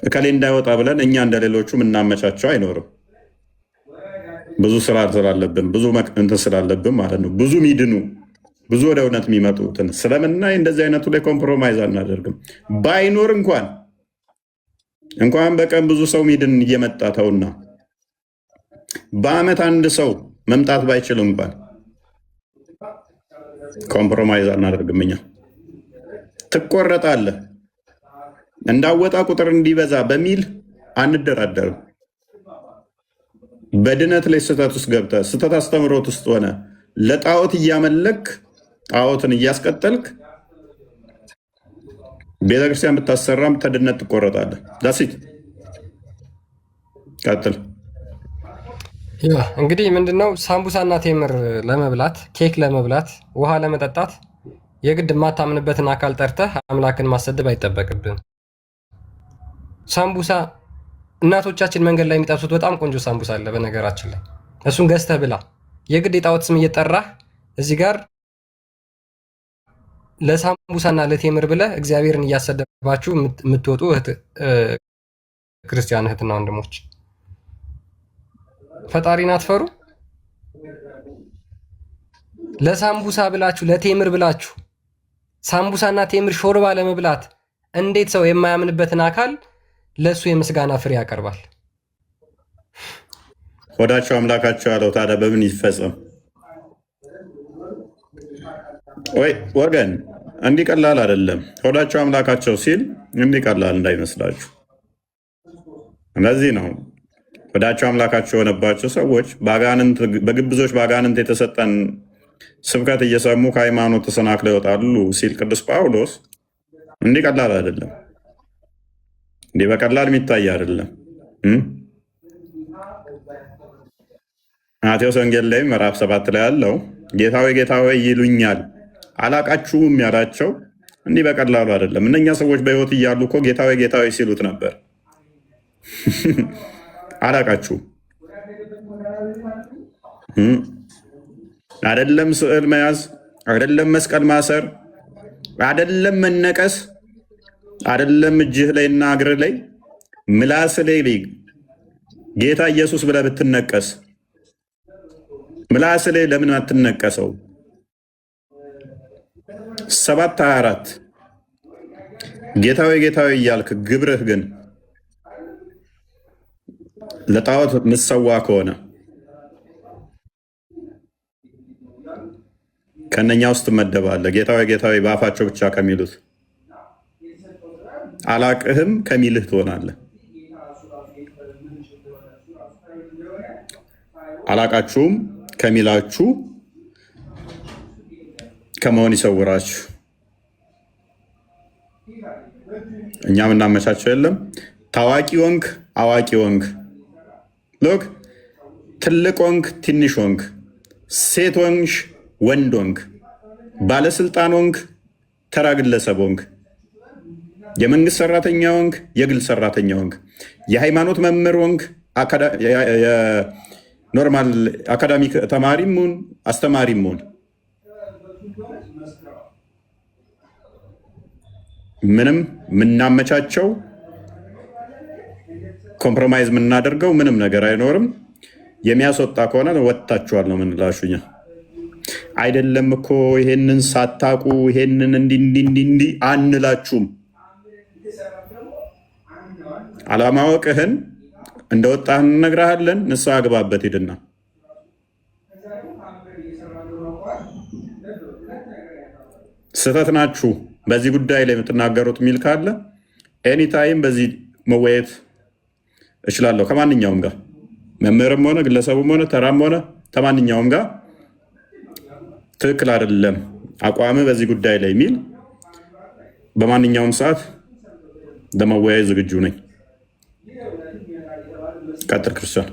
እከሌ እንዳይወጣ ብለን እኛ እንደሌሎቹ የምናመቻቸው አይኖርም። ብዙ ስራ ስላለብን ብዙ እንትን ስላለብን ማለት ነው። ብዙ ሚድኑ ብዙ ወደ እውነት የሚመጡትን ስለምናይ እንደዚህ አይነቱ ላይ ኮምፕሮማይዝ አናደርግም። ባይኖር እንኳን በቀን ብዙ ሰው ሚድን እየመጣ ተውና በአመት አንድ ሰው መምጣት ባይችል እንኳን ኮምፕሮማይዝ አናደርግም። እኛ ትቆረጣለህ እንዳወጣ ቁጥር እንዲበዛ በሚል አንደራደርም። በድነት ላይ ስህተት ውስጥ ገብተህ ስህተት አስተምሮት ውስጥ ሆነ ለጣዖት እያመለክ ጣዖትን እያስቀጠልክ ቤተክርስቲያን ብታሰራም ተድነት ትቆረጣለህ። ዳሲት ቀጥል። እንግዲህ ምንድነው ሳምቡሳና ቴምር ለመብላት ኬክ ለመብላት ውሃ ለመጠጣት የግድ የማታምንበትን አካል ጠርተህ አምላክን ማሰደብ አይጠበቅብን። ሳምቡሳ እናቶቻችን መንገድ ላይ የሚጠብሱት በጣም ቆንጆ ሳምቡሳ አለ በነገራችን ላይ፣ እሱን ገዝተህ ብላ። የግድ የጣዖት ስም እየጠራህ እዚህ ጋር ለሳምቡሳና ለቴምር ብለህ እግዚአብሔርን እያሰደባችሁ የምትወጡ ክርስቲያን እህትና ወንድሞች ፈጣሪን አትፈሩ? ለሳምቡሳ ብላችሁ ለቴምር ብላችሁ ሳምቡሳና ቴምር ሾርባ ለመብላት እንዴት ሰው የማያምንበትን አካል ለእሱ የምስጋና ፍሬ ያቀርባል? ሆዳቸው አምላካቸው ያለው ታዲያ በምን ይፈጸም? ወይ ወገን እንዲህ ቀላል አይደለም። ሆዳቸው አምላካቸው ሲል እንዲህ ቀላል እንዳይመስላችሁ። ለዚህ ነው ሆዳቸው አምላካቸው የሆነባቸው ሰዎች በግብዞች በአጋንንት የተሰጠን ስብከት እየሰሙ ከሃይማኖት ተሰናክለው ይወጣሉ ሲል ቅዱስ ጳውሎስ እንዲህ ቀላል አይደለም። እንዲህ በቀላል የሚታይ አይደለም። ማቴዎስ ወንጌል ላይ ምዕራፍ 7 ላይ ያለው ጌታ ሆይ ጌታ ሆይ ይሉኛል አላቃችሁም ያላቸው እንዲህ በቀላሉ አይደለም። እነኛ ሰዎች በሕይወት እያሉ እኮ ጌታ ሆይ ጌታ ሆይ ሲሉት ነበር። አላቃችሁም አይደለም ስዕል መያዝ፣ አይደለም መስቀል ማሰር፣ አይደለም መነቀስ፣ አይደለም እጅህ ላይና እግር ላይ ምላስ ላይ ጌታ ኢየሱስ ብለህ ብትነቀስ ምላስ ላይ ለምን አትነቀሰው? 7:24 ጌታዊ ጌታዊ እያልክ ግብርህ ግን ለጣዖት ምሰዋ ከሆነ ከነኛ ውስጥ ትመደባለህ። ጌታዊ ጌታዊ በአፋቸው ብቻ ከሚሉት አላቅህም ከሚልህ ትሆናለህ። አላቃችሁም ከሚላችሁ ከመሆን ይሰውራችሁ። እኛም እናመቻቸው የለም። ታዋቂ ወንክ አዋቂ ወንክ ሎክ ትልቅ ወንክ ትንሽ ወንክ ሴት ወንሽ ወንድ ወንክ ባለስልጣን ወንክ ተራ ግለሰብ ወንክ የመንግስት ሰራተኛ ወንክ የግል ሰራተኛ ወንክ የሃይማኖት መምህር ወንክ ኖርማል አካዳሚክ ተማሪም ሁን አስተማሪም ሁን ምንም የምናመቻቸው ኮምፕሮማይዝ የምናደርገው ምንም ነገር አይኖርም። የሚያስወጣ ከሆነ ወጥታችኋል ነው የምንላሹኛ። አይደለም እኮ ይሄንን ሳታቁ ይሄንን እንዲህ አንላችሁም። አለማወቅህን እንደወጣህ እንነግርሃለን። ንስሐ ግባበት ሂድና ስህተት ናችሁ በዚህ ጉዳይ ላይ የምትናገሩት የሚል ካለ ኤኒታይም በዚህ መወየት እችላለሁ። ከማንኛውም ጋር መምህርም ሆነ ግለሰቡም ሆነ ተራም ሆነ ከማንኛውም ጋር ትክክል አይደለም አቋምህ በዚህ ጉዳይ ላይ የሚል በማንኛውም ሰዓት ለመወያየት ዝግጁ ነኝ። ቀጥል ክርስቲያን።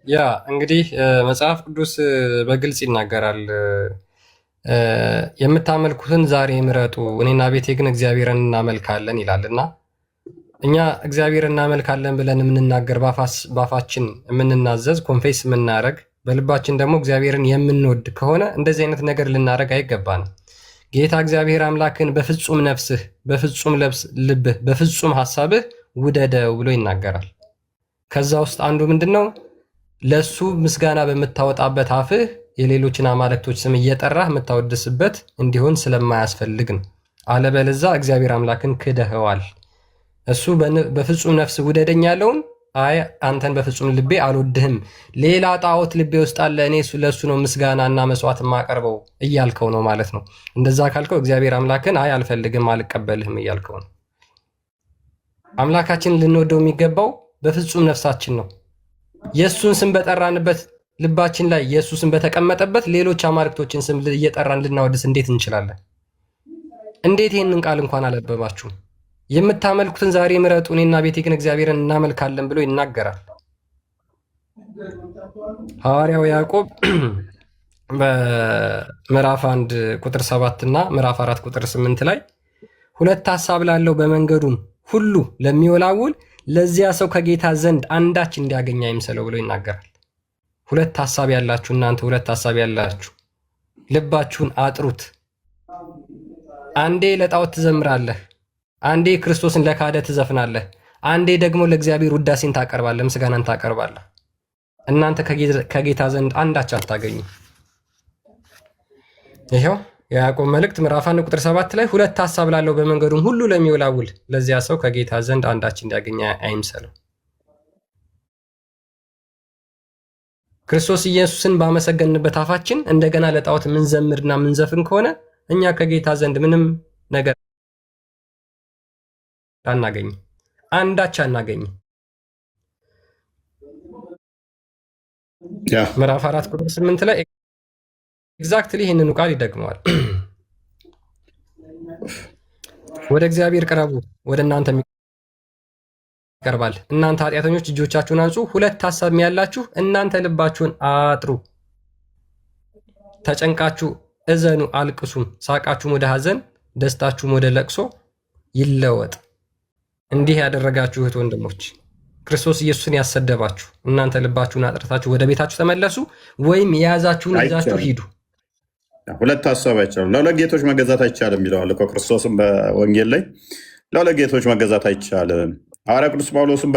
ያ እንግዲህ መጽሐፍ ቅዱስ በግልጽ ይናገራል። የምታመልኩትን ዛሬ ምረጡ፣ እኔና ቤቴ ግን እግዚአብሔርን እናመልካለን ይላል እና እኛ እግዚአብሔርን እናመልካለን ብለን የምንናገር ባፋችን የምንናዘዝ ኮንፌስ የምናደርግ በልባችን ደግሞ እግዚአብሔርን የምንወድ ከሆነ እንደዚህ አይነት ነገር ልናደርግ አይገባንም። ጌታ እግዚአብሔር አምላክን በፍጹም ነፍስህ፣ በፍጹም ልብህ፣ በፍጹም ሀሳብህ ውደደው ብሎ ይናገራል። ከዛ ውስጥ አንዱ ምንድን ነው? ለእሱ ምስጋና በምታወጣበት አፍህ የሌሎችን አማልክቶች ስም እየጠራህ የምታወድስበት እንዲሆን ስለማያስፈልግ ነው። አለበለዛ እግዚአብሔር አምላክን ክደኸዋል። እሱ በፍጹም ነፍስ ውደደኝ ያለውን አይ አንተን በፍጹም ልቤ አልወድህም፣ ሌላ ጣዖት ልቤ ውስጥ አለ፣ እኔ ለእሱ ነው ምስጋና እና መስዋዕት የማቀርበው እያልከው ነው ማለት ነው። እንደዛ ካልከው እግዚአብሔር አምላክን አይ አልፈልግም፣ አልቀበልህም እያልከው ነው። አምላካችንን ልንወደው የሚገባው በፍጹም ነፍሳችን ነው። የእሱን ስም በጠራንበት ልባችን ላይ የእሱ ስም በተቀመጠበት ሌሎች አማልክቶችን ስም እየጠራን ልናወድስ እንዴት እንችላለን? እንዴት ይህንን ቃል እንኳን አላበባችሁም? የምታመልኩትን ዛሬ ምረጡ፣ እኔና ቤቴ ግን እግዚአብሔርን እናመልካለን ብሎ ይናገራል። ሐዋርያው ያዕቆብ በምዕራፍ 1 ቁጥር 7 እና ምዕራፍ 4 ቁጥር 8 ላይ ሁለት ሐሳብ ላለው በመንገዱም ሁሉ ለሚወላውል ለዚያ ሰው ከጌታ ዘንድ አንዳች እንዲያገኝ አይምሰለው ብሎ ይናገራል። ሁለት ሐሳብ ያላችሁ እናንተ ሁለት ሐሳብ ያላችሁ ልባችሁን አጥሩት። አንዴ ለጣዖት ትዘምራለህ፣ አንዴ ክርስቶስን ለካደ ትዘፍናለህ፣ አንዴ ደግሞ ለእግዚአብሔር ውዳሴን ታቀርባለህ፣ ምስጋናን ታቀርባለህ። እናንተ ከጌታ ዘንድ አንዳች አታገኙ። ይኸው የያዕቆብ መልእክት ምዕራፍ 1 ቁጥር 7 ላይ ሁለት ሐሳብ ላለው በመንገዱም ሁሉ ለሚወላውል ለዚያ ሰው ከጌታ ዘንድ አንዳች እንዲያገኝ አይምሰለው። ክርስቶስ ኢየሱስን ባመሰገንበት አፋችን እንደገና ለጣዖት ምንዘምርና ምንዘፍን ከሆነ እኛ ከጌታ ዘንድ ምንም ነገር አናገኝም፣ አንዳች አናገኝም። ምዕራፍ 4 ቁጥር 8 ላይ ኤግዛክትሊ ይህንኑ ቃል ይደግመዋል። ወደ እግዚአብሔር ቅረቡ፣ ወደ እናንተ ይቀርባል። እናንተ ኃጢአተኞች እጆቻችሁን አንጹ፣ ሁለት ሐሳብ ያላችሁ እናንተ ልባችሁን አጥሩ። ተጨንቃችሁ እዘኑ አልቅሱም፣ ሳቃችሁም ወደ ሐዘን ደስታችሁም ወደ ለቅሶ ይለወጥ። እንዲህ ያደረጋችሁ እህት ወንድሞች፣ ክርስቶስ ኢየሱስን ያሰደባችሁ እናንተ ልባችሁን አጥርታችሁ ወደ ቤታችሁ ተመለሱ፣ ወይም የያዛችሁን ይዛችሁ ሂዱ። ሁለት ሀሳብ አይቻልም። ለሁለት ጌቶች መገዛት አይቻልም ይለዋል እኮ ክርስቶስም በወንጌል ላይ ለሁለት ጌቶች መገዛት አይቻልም። ሐዋርያ ቅዱስ ጳውሎስም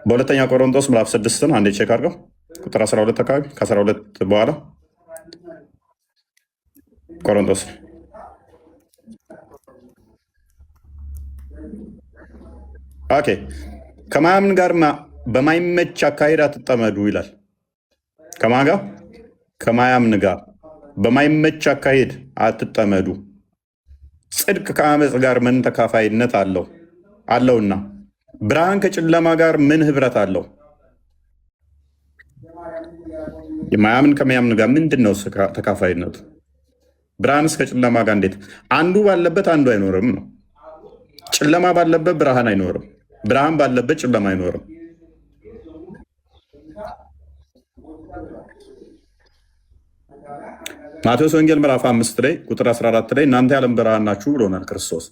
በሁለተኛ ቆሮንቶስ ምዕራፍ 6 አንዴ ቼክ አድርገው ቁጥር 12 አካባቢ ከ12 በኋላ ቆሮንቶስ ኦኬ ከማያምን ጋር በማይመች አካሄድ አትጠመዱ ይላል። ከማን ጋር? ከማያምን ጋር በማይመች አካሄድ አትጠመዱ። ጽድቅ ከአመፅ ጋር ምን ተካፋይነት አለውና? ብርሃን ከጨለማ ጋር ምን ህብረት አለው? የማያምን ከማያምን ጋር ምንድን ነው ተካፋይነቱ? ብርሃንስ ከጨለማ ጋር እንዴት? አንዱ ባለበት አንዱ አይኖርም ነው። ጨለማ ባለበት ብርሃን አይኖርም። ብርሃን ባለበት ጨለማ አይኖርም። ማቴዎስ ወንጌል ምዕራፍ 5 ላይ ቁጥር 14 ላይ እናንተ የዓለም ብርሃን ናችሁ ብሎናል ክርስቶስ።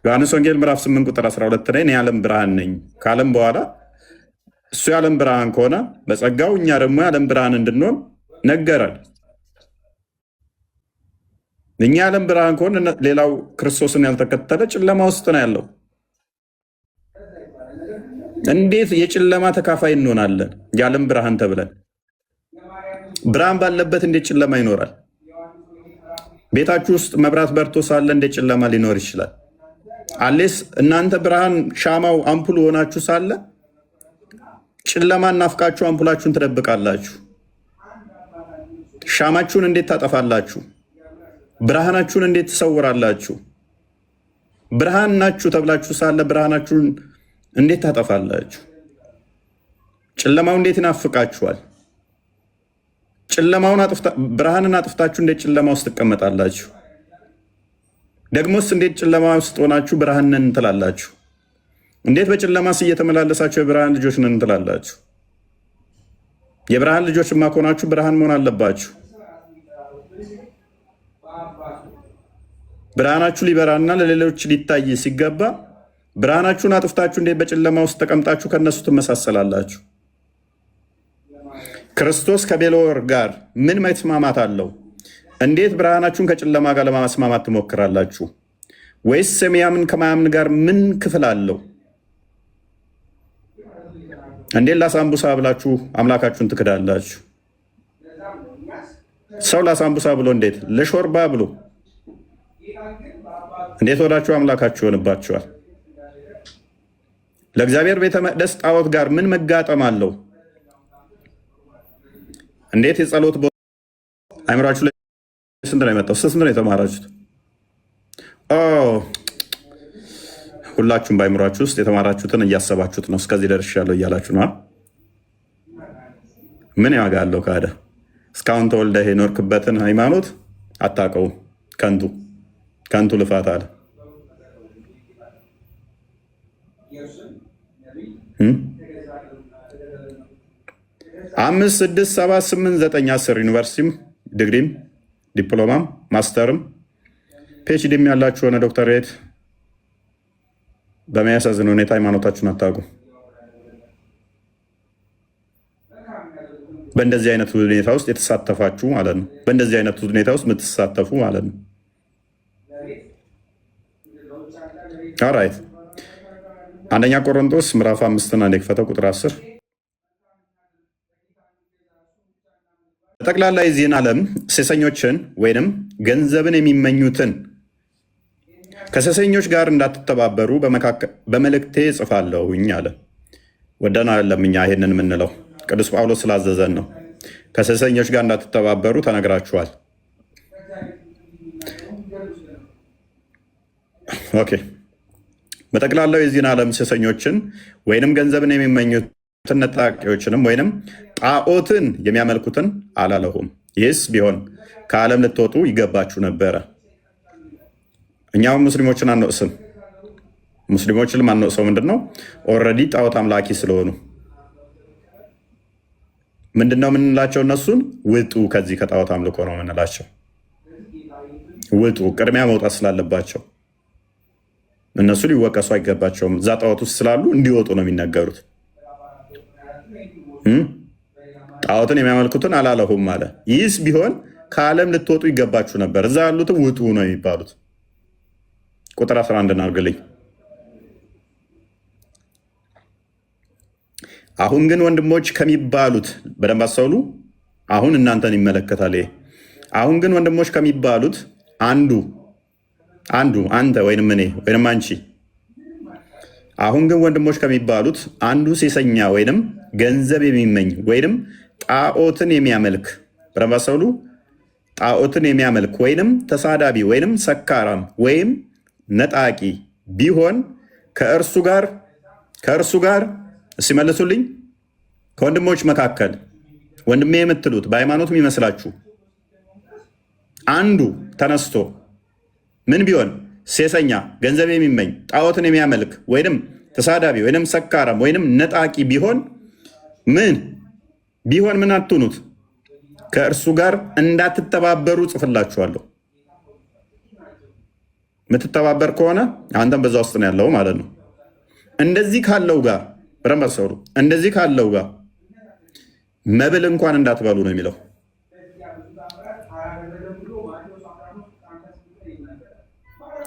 ዮሐንስ ወንጌል ምዕራፍ 8 ቁጥር 12 ላይ እኔ የዓለም ብርሃን ነኝ ካለም በኋላ እሱ የዓለም ብርሃን ከሆነ በጸጋው እኛ ደግሞ የዓለም ብርሃን እንድንሆን ነገረን። እኛ የዓለም ብርሃን ከሆነ ሌላው ክርስቶስን ያልተከተለ ጨለማ ውስጥ ነው ያለው። እንዴት የጨለማ ተካፋይ እንሆናለን? የዓለም ብርሃን ተብለን ብርሃን ባለበት እንዴት ጨለማ ይኖራል? ቤታችሁ ውስጥ መብራት በርቶ ሳለ እንዴት ጨለማ ሊኖር ይችላል? አሌስ እናንተ ብርሃን ሻማው አምፑል ሆናችሁ ሳለ ጨለማ እናፍቃችሁ አምፑላችሁን ትደብቃላችሁ። ሻማችሁን እንዴት ታጠፋላችሁ? ብርሃናችሁን እንዴት ትሰውራላችሁ? ብርሃን ናችሁ ተብላችሁ ሳለ ብርሃናችሁን እንዴት ታጠፋላችሁ? ጨለማው እንዴት ይናፍቃችኋል? ብርሃንን አጥፍታችሁ እንዴት ጨለማ ውስጥ ትቀመጣላችሁ? ደግሞስ እንዴት ጨለማ ውስጥ ሆናችሁ ብርሃን ነን ትላላችሁ? እንዴት በጨለማስ እየተመላለሳችሁ የብርሃን ልጆች ነን ትላላችሁ? የብርሃን ልጆችማ ከሆናችሁ ብርሃን መሆን አለባችሁ። ብርሃናችሁ ሊበራና ለሌሎች ሊታይ ሲገባ ብርሃናችሁን አጥፍታችሁ እንዴት በጨለማ ውስጥ ተቀምጣችሁ ከነሱ ትመሳሰላላችሁ? ክርስቶስ ከቤልወር ጋር ምን መስማማት አለው? እንዴት ብርሃናችሁን ከጨለማ ጋር ለማስማማት ትሞክራላችሁ? ወይስ የሚያምን ከማያምን ጋር ምን ክፍል አለው? እንዴት ላሳምቡሳ ብላችሁ አምላካችሁን ትክዳላችሁ? ሰው ላሳምቡሳ ብሎ እንዴት ለሾርባ ብሎ እንዴት ወዳችሁ አምላካችሁ ይሆንባችኋል? ለእግዚአብሔር ቤተ መቅደስ ጣዖት ጋር ምን መጋጠም አለው? እንዴት የጸሎት ቦታ አይምራችሁ ላይ ስንት ነው የመጣው? ስንት ነው የተማራችሁት? ሁላችሁም በአይምራችሁ ውስጥ የተማራችሁትን እያሰባችሁት ነው። እስከዚህ ደርሻለሁ እያላችሁ ነው። ምን ዋጋ አለው ካደ? እስካሁን ተወልደህ የኖርክበትን ሃይማኖት አታውቀውም። ከንቱ ልፋት አለ። 5 6 7 8 9 10 ዩኒቨርሲቲም ዲግሪም ዲፕሎማም ማስተርም ፒኤችዲም ያላችሁ ሆነ ዶክተሬት በሚያሳዝን ሁኔታ ሃይማኖታችሁን አታውቁም። በእንደዚህ አይነት ሁኔታ ውስጥ የተሳተፋችሁ ማለት ነው። በእንደዚህ አይነት ሁኔታ ውስጥ የምትሳተፉ ማለት ነው። ኦራይት አንደኛ ቆሮንቶስ ምዕራፍ 5 አንድ ክፈተው ቁጥር 10 በጠቅላላ የዚህን ዓለም ሴሰኞችን ወይንም ገንዘብን የሚመኙትን ከሴሰኞች ጋር እንዳትተባበሩ በመልእክቴ እጽፋለሁኝ አለ። ወደን አይደለም እኛ ይሄንን የምንለው ቅዱስ ጳውሎስ ስላዘዘን ነው። ከሴሰኞች ጋር እንዳትተባበሩ ተነግራችኋል። ኦኬ በጠቅላላው የዚህን ዓለም ሴሰኞችን ወይንም ገንዘብን የሚመኙትን ነጣቂዎችንም ወይንም ጣዖትን የሚያመልኩትን አላለሁም። ይህስ ቢሆን ከዓለም ልትወጡ ይገባችሁ ነበረ። እኛም ሙስሊሞችን አንወቅስም። ሙስሊሞችን ማንወቅሰው ምንድን ነው? ኦልሬዲ ጣዖት አምላኪ ስለሆኑ ምንድነው የምንላቸው? እነሱን ውጡ፣ ከዚህ ከጣዖት አምልኮ ነው የምንላቸው። ውጡ፣ ቅድሚያ መውጣት ስላለባቸው እነሱ ሊወቀሱ አይገባቸውም። እዛ ጣዖት ውስጥ ስላሉ እንዲወጡ ነው የሚነገሩት። ጣዖትን የሚያመልኩትን አላለሁም አለ። ይህስ ቢሆን ከዓለም ልትወጡ ይገባችሁ ነበር። እዛ ያሉትን ውጡ ነው የሚባሉት። ቁጥር 11 እናድርግልኝ። አሁን ግን ወንድሞች ከሚባሉት በደንብ አስተውሉ። አሁን እናንተን ይመለከታል። አሁን ግን ወንድሞች ከሚባሉት አንዱ አንተ ወይንም እኔ ወይንም አንቺ። አሁን ግን ወንድሞች ከሚባሉት አንዱ ሴሰኛ ወይንም ገንዘብ የሚመኝ ወይንም ጣዖትን የሚያመልክ በደንብ አስተውሉ። ጣዖትን የሚያመልክ ወይንም ተሳዳቢ ወይንም ሰካራም ወይም ነጣቂ ቢሆን ከእርሱ ጋር ሲመልሱልኝ ከወንድሞች መካከል ወንድሜ የምትሉት በሃይማኖት የሚመስላችሁ አንዱ ተነስቶ ምን ቢሆን ሴሰኛ፣ ገንዘብ የሚመኝ፣ ጣዖትን የሚያመልክ ወይንም ተሳዳቢ ወይንም ሰካራም ወይንም ነጣቂ ቢሆን ምን አትሁኑት? ከእርሱ ጋር እንዳትተባበሩ ጽፍላችኋለሁ። የምትተባበር ከሆነ አንተም በዛ ውስጥ ነው ያለው ማለት ነው። እንደዚህ ካለው ጋር ረመሰሩ እንደዚህ ካለው ጋር መብል እንኳን እንዳትበሉ ነው የሚለው።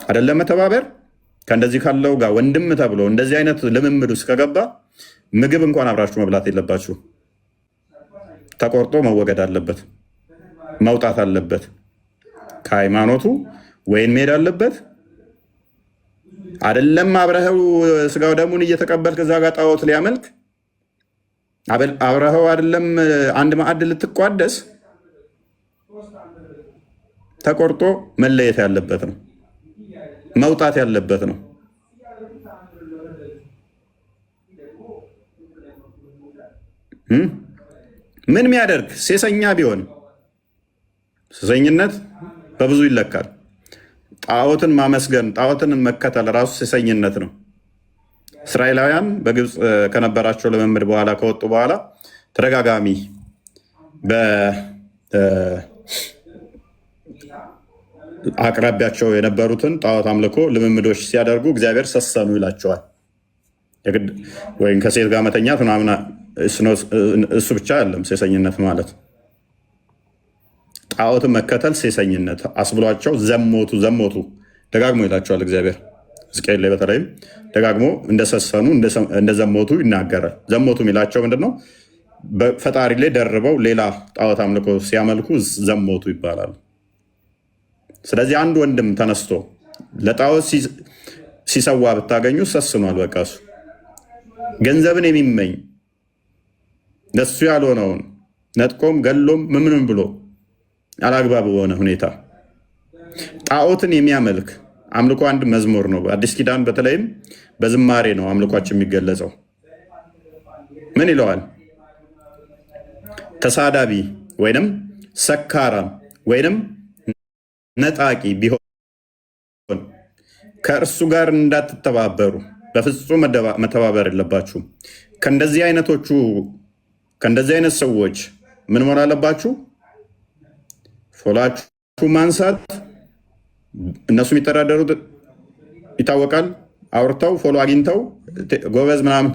አይደለም መተባበር ከእንደዚህ ካለው ጋር ወንድም ተብሎ እንደዚህ አይነት ልምምድ ውስጥ ከገባ ምግብ እንኳን አብራችሁ መብላት የለባችሁ። ተቆርጦ መወገድ አለበት፣ መውጣት አለበት፣ ከሃይማኖቱ ወይን መሄድ አለበት። አይደለም አብረኸው ስጋው ደሙን እየተቀበልክ እዛ ጋር ጣዖት ሊያመልክ አብረኸው አይደለም አንድ ማዕድ ልትቋደስ ተቆርጦ መለየት ያለበት ነው፣ መውጣት ያለበት ነው። ምን የሚያደርግ ሴሰኛ ቢሆን ሴሰኝነት በብዙ ይለካል። ጣዖትን ማመስገን ጣዖትን መከተል ራሱ ሴሰኝነት ነው። እስራኤላውያን በግብፅ ከነበራቸው ልምምድ በኋላ ከወጡ በኋላ ተደጋጋሚ በአቅራቢያቸው የነበሩትን ጣዖት አምልኮ ልምምዶች ሲያደርጉ እግዚአብሔር ሰሰኑ ይላቸዋል። ወይም ከሴት ጋር መተኛት ምናምን እሱ ብቻ አይደለም ሴሰኝነት ማለት። ጣዖትን መከተል ሴሰኝነት አስብሏቸው ዘሞቱ ደጋግሞ ይላቸዋል እግዚአብሔር። ሕዝቅኤል ላይ በተለይም ደጋግሞ እንደሰሰኑ እንደዘሞቱ ይናገራል። ዘሞቱ የሚላቸው ምንድነው? በፈጣሪ ላይ ደርበው ሌላ ጣዖት አምልኮ ሲያመልኩ ዘሞቱ ይባላል። ስለዚህ አንድ ወንድም ተነስቶ ለጣዖት ሲሰዋ ብታገኙ ሰስኗል። በቃ እሱ ገንዘብን የሚመኝ ለሱ ያልሆነውን ነጥቆም ገሎም ምንም ብሎ አላግባብ በሆነ ሁኔታ ጣዖትን የሚያመልክ አምልኮ አንድ መዝሙር ነው። አዲስ ኪዳን በተለይም በዝማሬ ነው አምልኳችን የሚገለጸው። ምን ይለዋል? ተሳዳቢ ወይንም ሰካራም ወይንም ነጣቂ ቢሆን ከእርሱ ጋር እንዳትተባበሩ፣ በፍጹም መተባበር የለባችሁም። ከእንደዚህ አይነት ሰዎች ምን መሆን አለባችሁ? ፎላችሁ ማንሳት። እነሱ የሚተዳደሩት ይታወቃል። አውርተው ፎሎ አግኝተው ጎበዝ ምናምን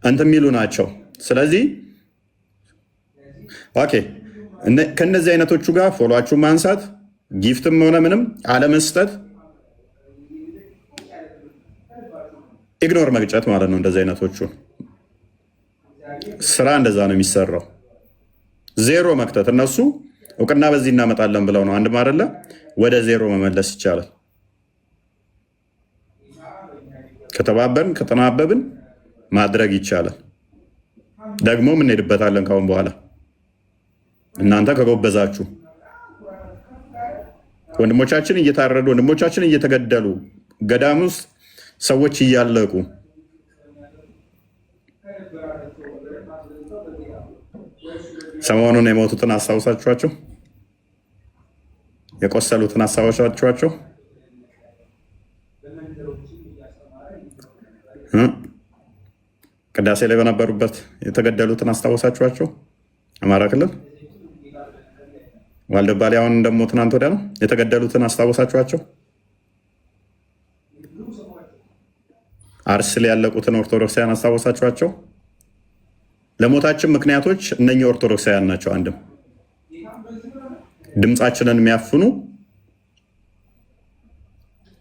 እንትን የሚሉ ናቸው። ስለዚህ ኦኬ ከእነዚህ አይነቶቹ ጋር ፎሎዋችሁን ማንሳት ጊፍትም ሆነ ምንም አለመስጠት ኢግኖር መግጨት ማለት ነው። እንደዚህ አይነቶቹ ስራ እንደዛ ነው የሚሰራው። ዜሮ መክተት እነሱ እውቅና በዚህ እናመጣለን ብለው ነው አንድም አይደለ ወደ ዜሮ መመለስ ይቻላል። ከተባበርን ከተናበብን ማድረግ ይቻላል። ደግሞ እንሄድበታለን ካሁን በኋላ እናንተ ከጎበዛችሁ። ወንድሞቻችን እየታረዱ ወንድሞቻችን እየተገደሉ ገዳም ውስጥ ሰዎች እያለቁ ሰሞኑን የሞቱትን አስታውሳችኋቸው? የቆሰሉትን አስታውሳችኋቸው? ቅዳሴ ላይ በነበሩበት የተገደሉትን አስታውሳችኋቸው? አማራ ክልል ዋልድባ ላይ አሁን ደግሞ ትናንት ወዲያ ነው የተገደሉትን አስታውሳችኋቸው? አርሲ ላይ ያለቁትን ኦርቶዶክሳውያን አስታውሳችኋቸው? ለሞታችን ምክንያቶች እነኚህ ኦርቶዶክሳውያን ናቸው። አንድም ድምፃችንን የሚያፍኑ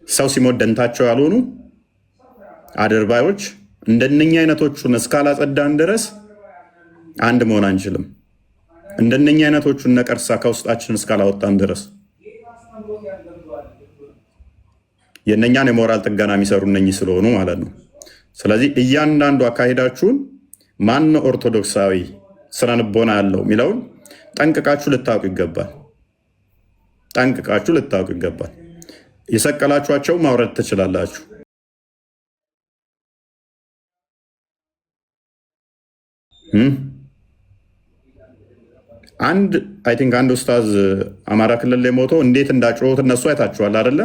ሰው ሲሞት ደንታቸው ያልሆኑ አድርባዮች እንደነኛ አይነቶቹን እስካላጸዳን ድረስ አንድ መሆን አንችልም። እንደነኛ አይነቶቹን ነቀርሳ ከውስጣችን እስካላወጣን ድረስ የእነኛን የሞራል ጥገና የሚሰሩ እነኚህ ስለሆኑ ማለት ነው። ስለዚህ እያንዳንዱ አካሄዳችሁን ማን ኦርቶዶክሳዊ ስነልቦና ያለው የሚለውን ጠንቅቃችሁ ልታውቁ ይገባል። ጠንቅቃችሁ ልታውቁ ይገባል። የሰቀላችኋቸው ማውረድ ትችላላችሁ። አይ ቲንክ አንድ ኡስታዝ አማራ ክልል ላይ ሞቶ እንዴት እንዳጮሁት እነሱ አይታችኋል አይደለ?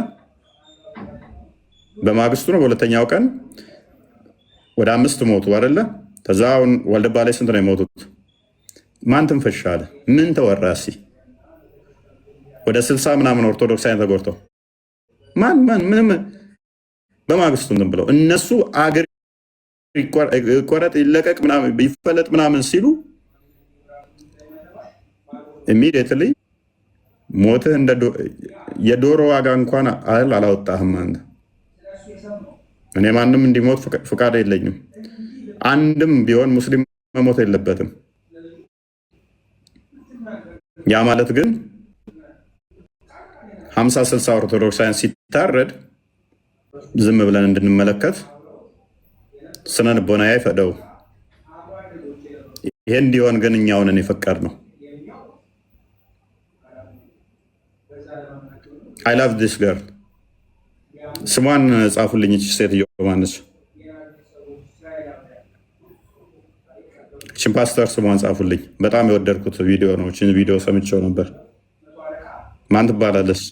በማግስቱ ነው በሁለተኛው ቀን ወደ 5 ሞቱ አይደለ? ከዛ አሁን ዋልድባ ላይ ስንት ነው የሞቱት? ማን ትንፍሽ አለ? ምን ተወራ? እስኪ ወደ 60 ምናምን ኦርቶዶክሳውያን ተጎድተው ማን ምንም በማግስቱ እንትን ብለው እነሱ አገር ይቆረጥ ይለቀቅ ምናምን ይፈለጥ ምናምን ሲሉ ኢሚዲየትሊ ሞትህ እንደ የዶሮ ዋጋ እንኳን አላወጣህም አንተ። እኔ ማንም እንዲሞት ፍቃድ የለኝም። አንድም ቢሆን ሙስሊም መሞት የለበትም። ያ ማለት ግን 50-60 ኦርቶዶክሳውያን ሲታረድ ዝም ብለን እንድንመለከት ስነ ልቦና አይፈቅደው። ይሄ እንዲሆን ግን እኛውን የፈቀድ ነው። አይ ላቭ ዲስ ገርል። ስሟን ጻፉልኝ። እቺ ሴትዮ ማነች? እቺን ፓስተር ስሟን ጻፉልኝ። በጣም የወደድኩት ቪዲዮ ነው። እቺን ቪዲዮ ሰምቼው ነበር። ማን ትባላለች?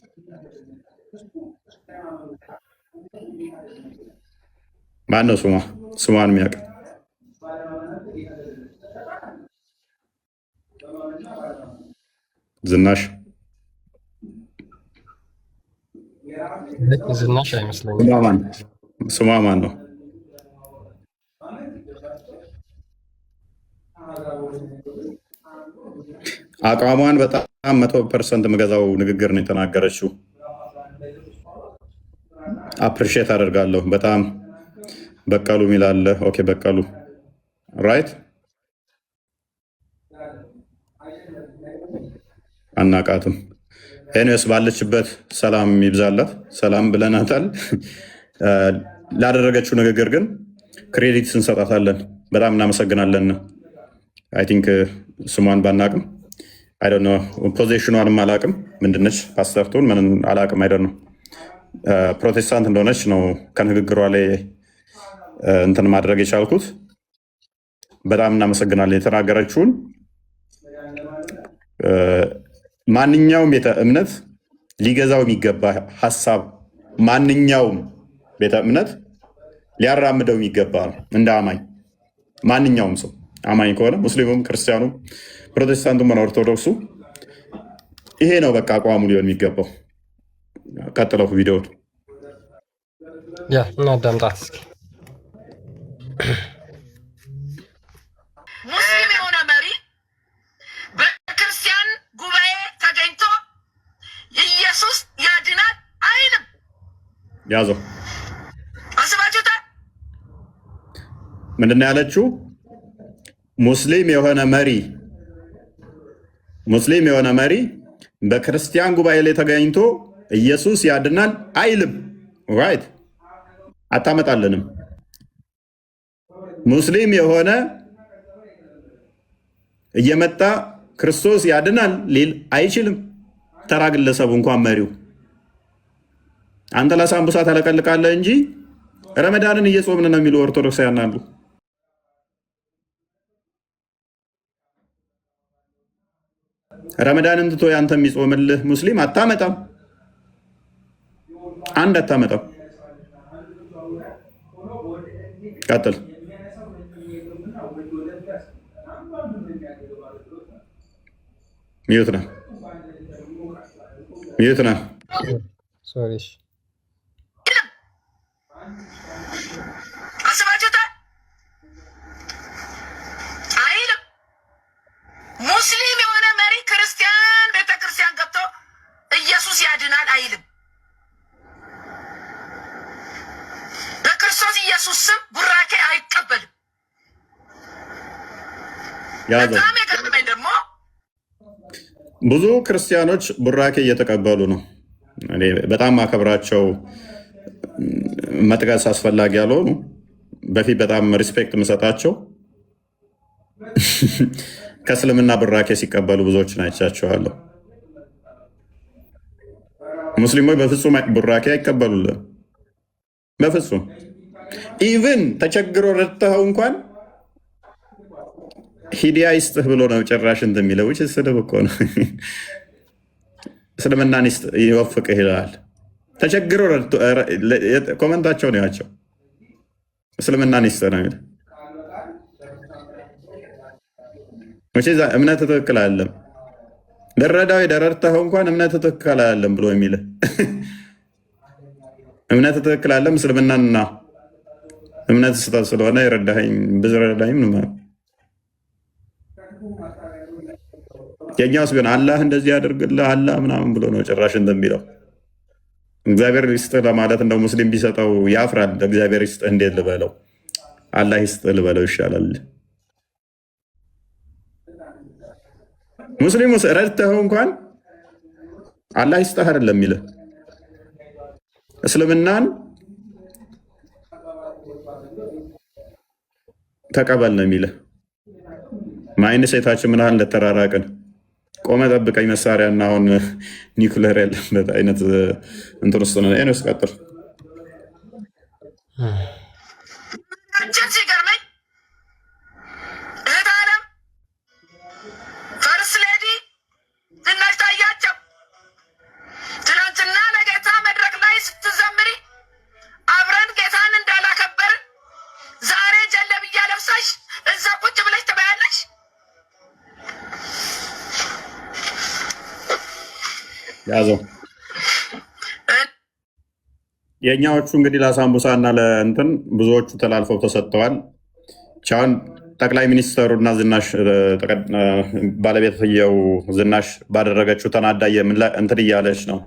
ማን ነው ስሟ? ስሟን የሚያውቅ ዝናሽ ዝናሽ አይመስለኝም። ስሟ ማን ነው? አቋሟን በጣም 100% የምገዛው ንግግር ነው የተናገረችው። አፕሪሼት አደርጋለሁ በጣም። በቀሉ ሚላለ ኦኬ፣ በቀሉ ራይት አናቃትም። ኤኒዌይስ ባለችበት ሰላም ይብዛላት። ሰላም ብለናታል። ላደረገችው ንግግር ግን ክሬዲት እንሰጣታለን። በጣም እናመሰግናለን። አይ ቲንክ ስሟን ባናቅም አይ ዶንት ኖ ፖዚሽኗንም አላቅም። ምንድነች ፓስተርቱን ምን አላቅም። አይ ዶንት ኖ ፕሮቴስታንት እንደሆነች ነው ከንግግሯ ላይ እንትን ማድረግ የቻልኩት። በጣም እናመሰግናለን። የተናገረችውን ማንኛውም ቤተ እምነት ሊገዛው የሚገባ ሀሳብ ማንኛውም ቤተ እምነት ሊያራምደው የሚገባ ነው። እንደ አማኝ ማንኛውም ሰው አማኝ ከሆነ ሙስሊሙም፣ ክርስቲያኑም፣ ፕሮቴስታንቱም ሆነ ኦርቶዶክሱ ይሄ ነው በቃ አቋሙ ሊሆን የሚገባው። ቀጥለው ቪዲዮ ያ እናዳምጣት እስኪ። ያዘው። አስባችሁታል? ምንድን ነው ያለችው? ሙስሊም የሆነ መሪ በክርስቲያን ጉባኤ ላይ ተገኝቶ ኢየሱስ ያድናል አይልም። ራይት፣ አታመጣልንም። ሙስሊም የሆነ እየመጣ ክርስቶስ ያድናል ሊል አይችልም። ተራ ግለሰቡ እንኳን መሪው። አንተ ለሳምቡሳ ተለቀልቃለህ እንጂ ረመዳንን እየጾምን ነው የሚሉ ኦርቶዶክሳውያን አሉ። ረመዳንን ትቶ ያንተ የሚጾምልህ ሙስሊም አታመጣም። አንድ አታመጣም። ቀጥል። ሚዩት ነህ። ሶሪ። አስባችሁታል? አይልም። ሙስሊም የሆነ መሪ ክርስቲያን ቤተክርስቲያን ገብቶ ኢየሱስ ያድናል አይልም። በክርስቶስ ኢየሱስ ስም ቡራኬ አይቀበልም። በጣም የገረመኝ ደግሞ ብዙ ክርስቲያኖች ቡራኬ እየተቀበሉ ነው። እኔ በጣም ማከብራቸው መጥቀስ አስፈላጊ ያልሆኑ በፊት በጣም ሪስፔክት የምሰጣቸው ከእስልምና ቡራኬ ሲቀበሉ ብዙዎችን አይቻቸዋለሁ። ሙስሊሞች በፍጹም ቡራኬ አይቀበሉልን። በፍጹም ኢቭን ተቸግሮ ረድተኸው እንኳን ሂዲያ ይስጥህ ብሎ ነው ጭራሽ እንትን የሚለው። ውጭ ስድብ እኮ ነው። እስልምናን ይወፍቅህ ይላል። ተቸግሮ ኮመንታቸው ነው ያቸው። እስልምናን ይስጥህ ነው የሚለው። እምነት ትክክል አለም ልረዳዊ ደረድተኸው እንኳን እምነት ትክክል አለም ብሎ የሚልህ እምነት ትክክል አለም። እስልምናና እምነት ስህተት ስለሆነ የረዳኸኝ ብዝረዳኝም ነው። የኛውስ ቢሆን አላህ እንደዚህ ያደርግልህ አላህ ምናምን ብሎ ነው ጭራሽ እንደሚለው። እግዚአብሔር ይስጥህ ለማለት እንደው ሙስሊም ቢሰጠው ያፍራል። እግዚአብሔር ይስጥህ እንዴት ልበለው? አላህ ይስጥህ ልበለው ይሻላል። ሙስሊሙ ረድተኸው እንኳን አላህ ይስጥህ አይደለም የሚልህ። እስልምናን ተቀበል ነው የሚልህ። ማይን ሴታችን ምን ያህል እንደተራራቅን ቆመ ጠብቀኝ መሳሪያ እና አሁን ኒውክሌር ያለበት አይነት እንትን ውስጥ ነው። ኤኒዌይስ ቀጥል። ሲገርመኝ እህት አለም ፈርስ ሌዲ ዝናሽ ታያቸው ትናንትና ለጌታ መድረክ ላይ ስትዘምሪ አብረን ጌታን እንዳላከበርን ዛሬ ጀለብያ ለብሳሽ እዛ ቁጭ ብለሽ ትበያለሽ። ያዘው። የእኛዎቹ እንግዲህ ለሳምቡሳ እና ለእንትን ብዙዎቹ ተላልፈው ተሰጥተዋል። ቻውን ጠቅላይ ሚኒስተሩ እና ዝናሽ ባለቤትየው ዝናሽ ባደረገችው ተናዳየ እንትን እያለች ነው።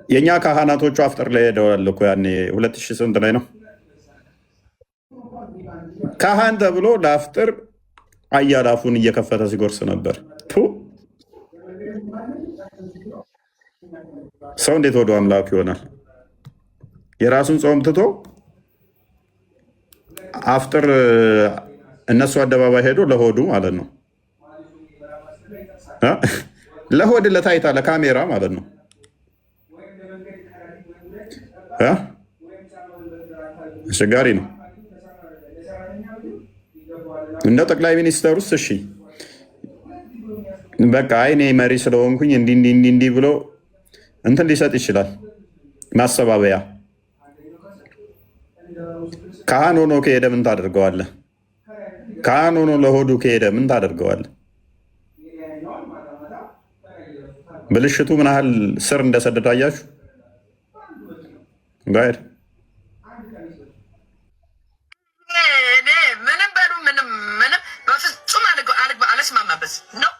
የእኛ ካህናቶቹ አፍጥር ላይ ሄደዋል እኮ ያኔ 2000 ስንት ላይ ነው ካህን ተብሎ ለአፍጥር አያላፉን እየከፈተ ሲጎርስ ነበር። ሰው እንዴት ወደ አምላኩ ይሆናል? የራሱን ጾም ትቶ አፍጥር እነሱ አደባባይ ሄዶ ለሆዱ ማለት ነው። ለሆድ ለታይታ ለካሜራ ማለት ነው። አስቸጋሪ ነው። እንደው ጠቅላይ ሚኒስተር ውስጥ እሺ በቃ እኔ መሪ ስለሆንኩኝ እንዲህ ብሎ እንትን ሊሰጥ ይችላል ማሰባበያ። ካህን ሆኖ ከሄደ ምን ታደርገዋለህ? ካህን ሆኖ ለሆዱ ከሄደ ምን ታደርገዋለህ? ብልሽቱ ምን ያህል ስር እንደሰደደ አያችሁ። ጋር ምንም በሉ ምንም በፍጹም አልስማማበት ነው።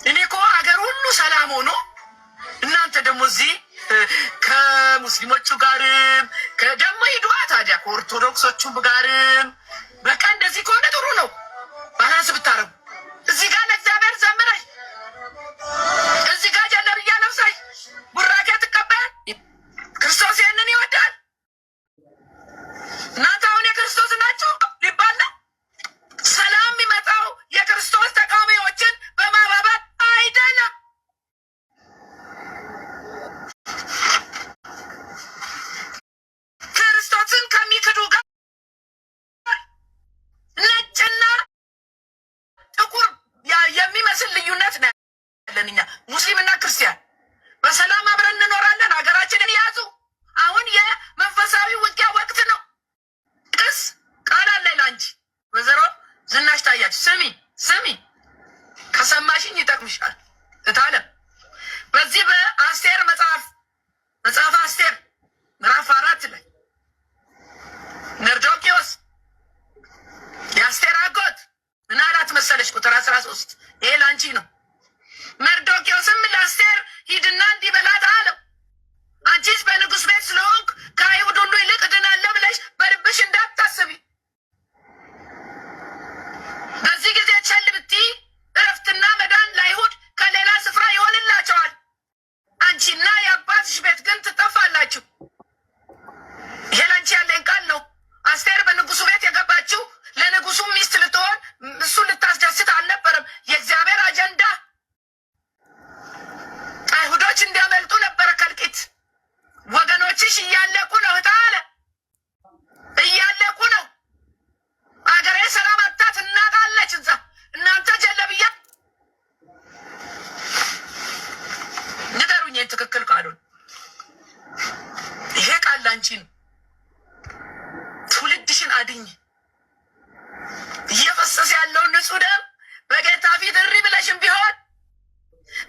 እኔ እኮ ሀገር ሁሉ ሰላም ሆኖ እናንተ ደግሞ እዚህ ከሙስሊሞቹ ጋርም ደግሞ ሂዷ ታዲያ ከኦርቶዶክሶቹም ጋርም በቃ እንደዚህ ከሆነ ጥሩ ነው። ባላንስ ብታረጉ እዚህ ጋር ለእግዚአብሔር ዘምረሽ እዚህ ጋር ጀለብያ ለብሰሽ ቡራኬ ትቀበል። ክርስቶስ ይህንን ይወዳል። እናንተ አሁን የክርስቶስ ናችሁ ሊባል ነው። ሰላም የሚመጣው የክርስቶስ ተቃዋሚዎችን በማባበል አይደለም። ክርስቶስን ከሚክዱ ጋር ነጭና ጥቁር የሚመስል ልዩነት ነው ያለን እኛ ሙስሊምና ክርስቲያን። በሰላም አብረን እንኖራለን። ሀገራችንን ያዙ። አሁን የመንፈሳዊ ውጊያ ወቅት ነው። ቅስ ቃል አለ ላንቺ ወይዘሮ ዝናሽ ታያችሁ። ስሚ ከሰማሽኝ ይጠቅምሻል። እታለም በዚህ በአስቴር መጽሐፍ አስቴር ምዕራፍ 4 ላይ መርዶክዮስ የአስቴር አጎት ምን አላት መሰለሽ? ቁጥር 13 ይሄ ላንቺ ነው። መርዶክዮስም ለአስቴር ሂድና እንዲህ በላት አለው፣ አንቺስ በንጉሥ ቤት ስለሆንክ ከአይሁድ ሁሉ ይልቅ እድናለሁ ብለሽ በልብሽ እንዳታስቢ። በዚህ ጊዜ ቸል ብትይ እረፍትና መዳን ለአይሁድ ከሌላ ስፍራ ይሆንላቸዋል። አንቺና የአባትሽ ቤት ግን ትጠፋላችሁ። ይሄ ላንቺ ያለኝ ቃል ነው። አስቴር በንጉሱ ቤት የገባችው ለንጉሱ ሚስት ልትሆን እሱን ልታስደስት አልነበረም። የእግዚአብሔር አጀንዳ አይሁዶች እንዲያመልጡ ነበረ ከልቂት። ወገኖችሽ እያለቁ ነው እታለ እያለቁ ነው። አገሬ ሰላም አታ ትናቃለች። እዛ እናንተ ጀለብያ ንገሩኝ ትክክል ቃሉን። ይሄ ቃል ላንቺ ነው። ትውልድሽን አድኝ። እየፈሰሰ ያለውን ንጹህ ደም በጌታ ፊት እሪ ብለሽም ቢሆን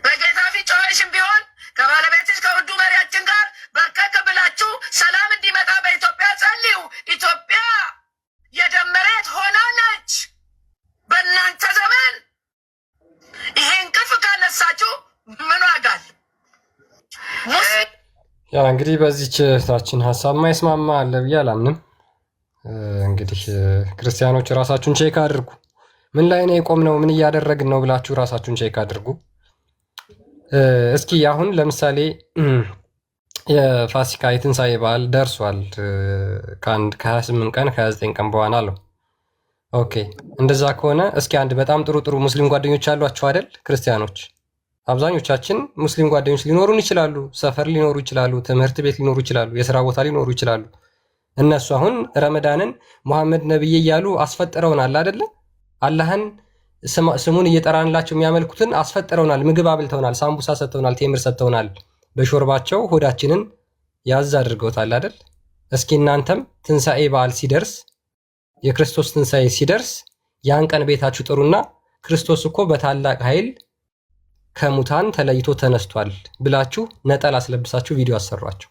በጌታ ፊት ጮኸሽም ቢሆን ከባለቤትሽ ከውዱ መሪያችን ጋር በርከክ ብላችሁ ሰላም እንዲመጣ በኢትዮጵያ ጸልዩ። ኢትዮጵያ የደም መሬት ሆናለች። በእናንተ ዘመን ይሄ እንቅልፍ ካነሳችሁ ምን ዋጋ አለ? ያ እንግዲህ በዚች እህታችን ሀሳብ ማይስማማ አለ ብዬ አላምንም። እንግዲህ ክርስቲያኖች ራሳችሁን ቼክ አድርጉ። ምን ላይ ነው የቆምነው? ምን እያደረግን ነው ብላችሁ ራሳችሁን ቼክ አድርጉ። እስኪ አሁን ለምሳሌ የፋሲካ የትንሣኤ በዓል ደርሷል። ከ28 ቀን ከ29 ቀን በኋላ አለው። ኦኬ እንደዛ ከሆነ እስኪ አንድ በጣም ጥሩ ሙስሊም ጓደኞች አሏችሁ አይደል? ክርስቲያኖች አብዛኞቻችን ሙስሊም ጓደኞች ሊኖሩን ይችላሉ። ሰፈር ሊኖሩ ይችላሉ። ትምህርት ቤት ሊኖሩ ይችላሉ። የስራ ቦታ ሊኖሩ ይችላሉ። እነሱ አሁን ረመዳንን መሐመድ ነብይ እያሉ አስፈጥረውናል አይደለ? አላህን ስሙን እየጠራንላቸው የሚያመልኩትን አስፈጥረውናል። ምግብ አብልተውናል። ሳምቡሳ ሰጥተውናል። ቴምር ሰጥተውናል። በሾርባቸው ሆዳችንን ያዝ አድርገውታል አይደል? እስኪ እናንተም ትንሣኤ በዓል ሲደርስ የክርስቶስ ትንሣኤ ሲደርስ ያን ቀን ቤታችሁ ጥሩና ክርስቶስ እኮ በታላቅ ኃይል ከሙታን ተለይቶ ተነስቷል ብላችሁ ነጠላ አስለብሳችሁ ቪዲዮ አሰሯቸው።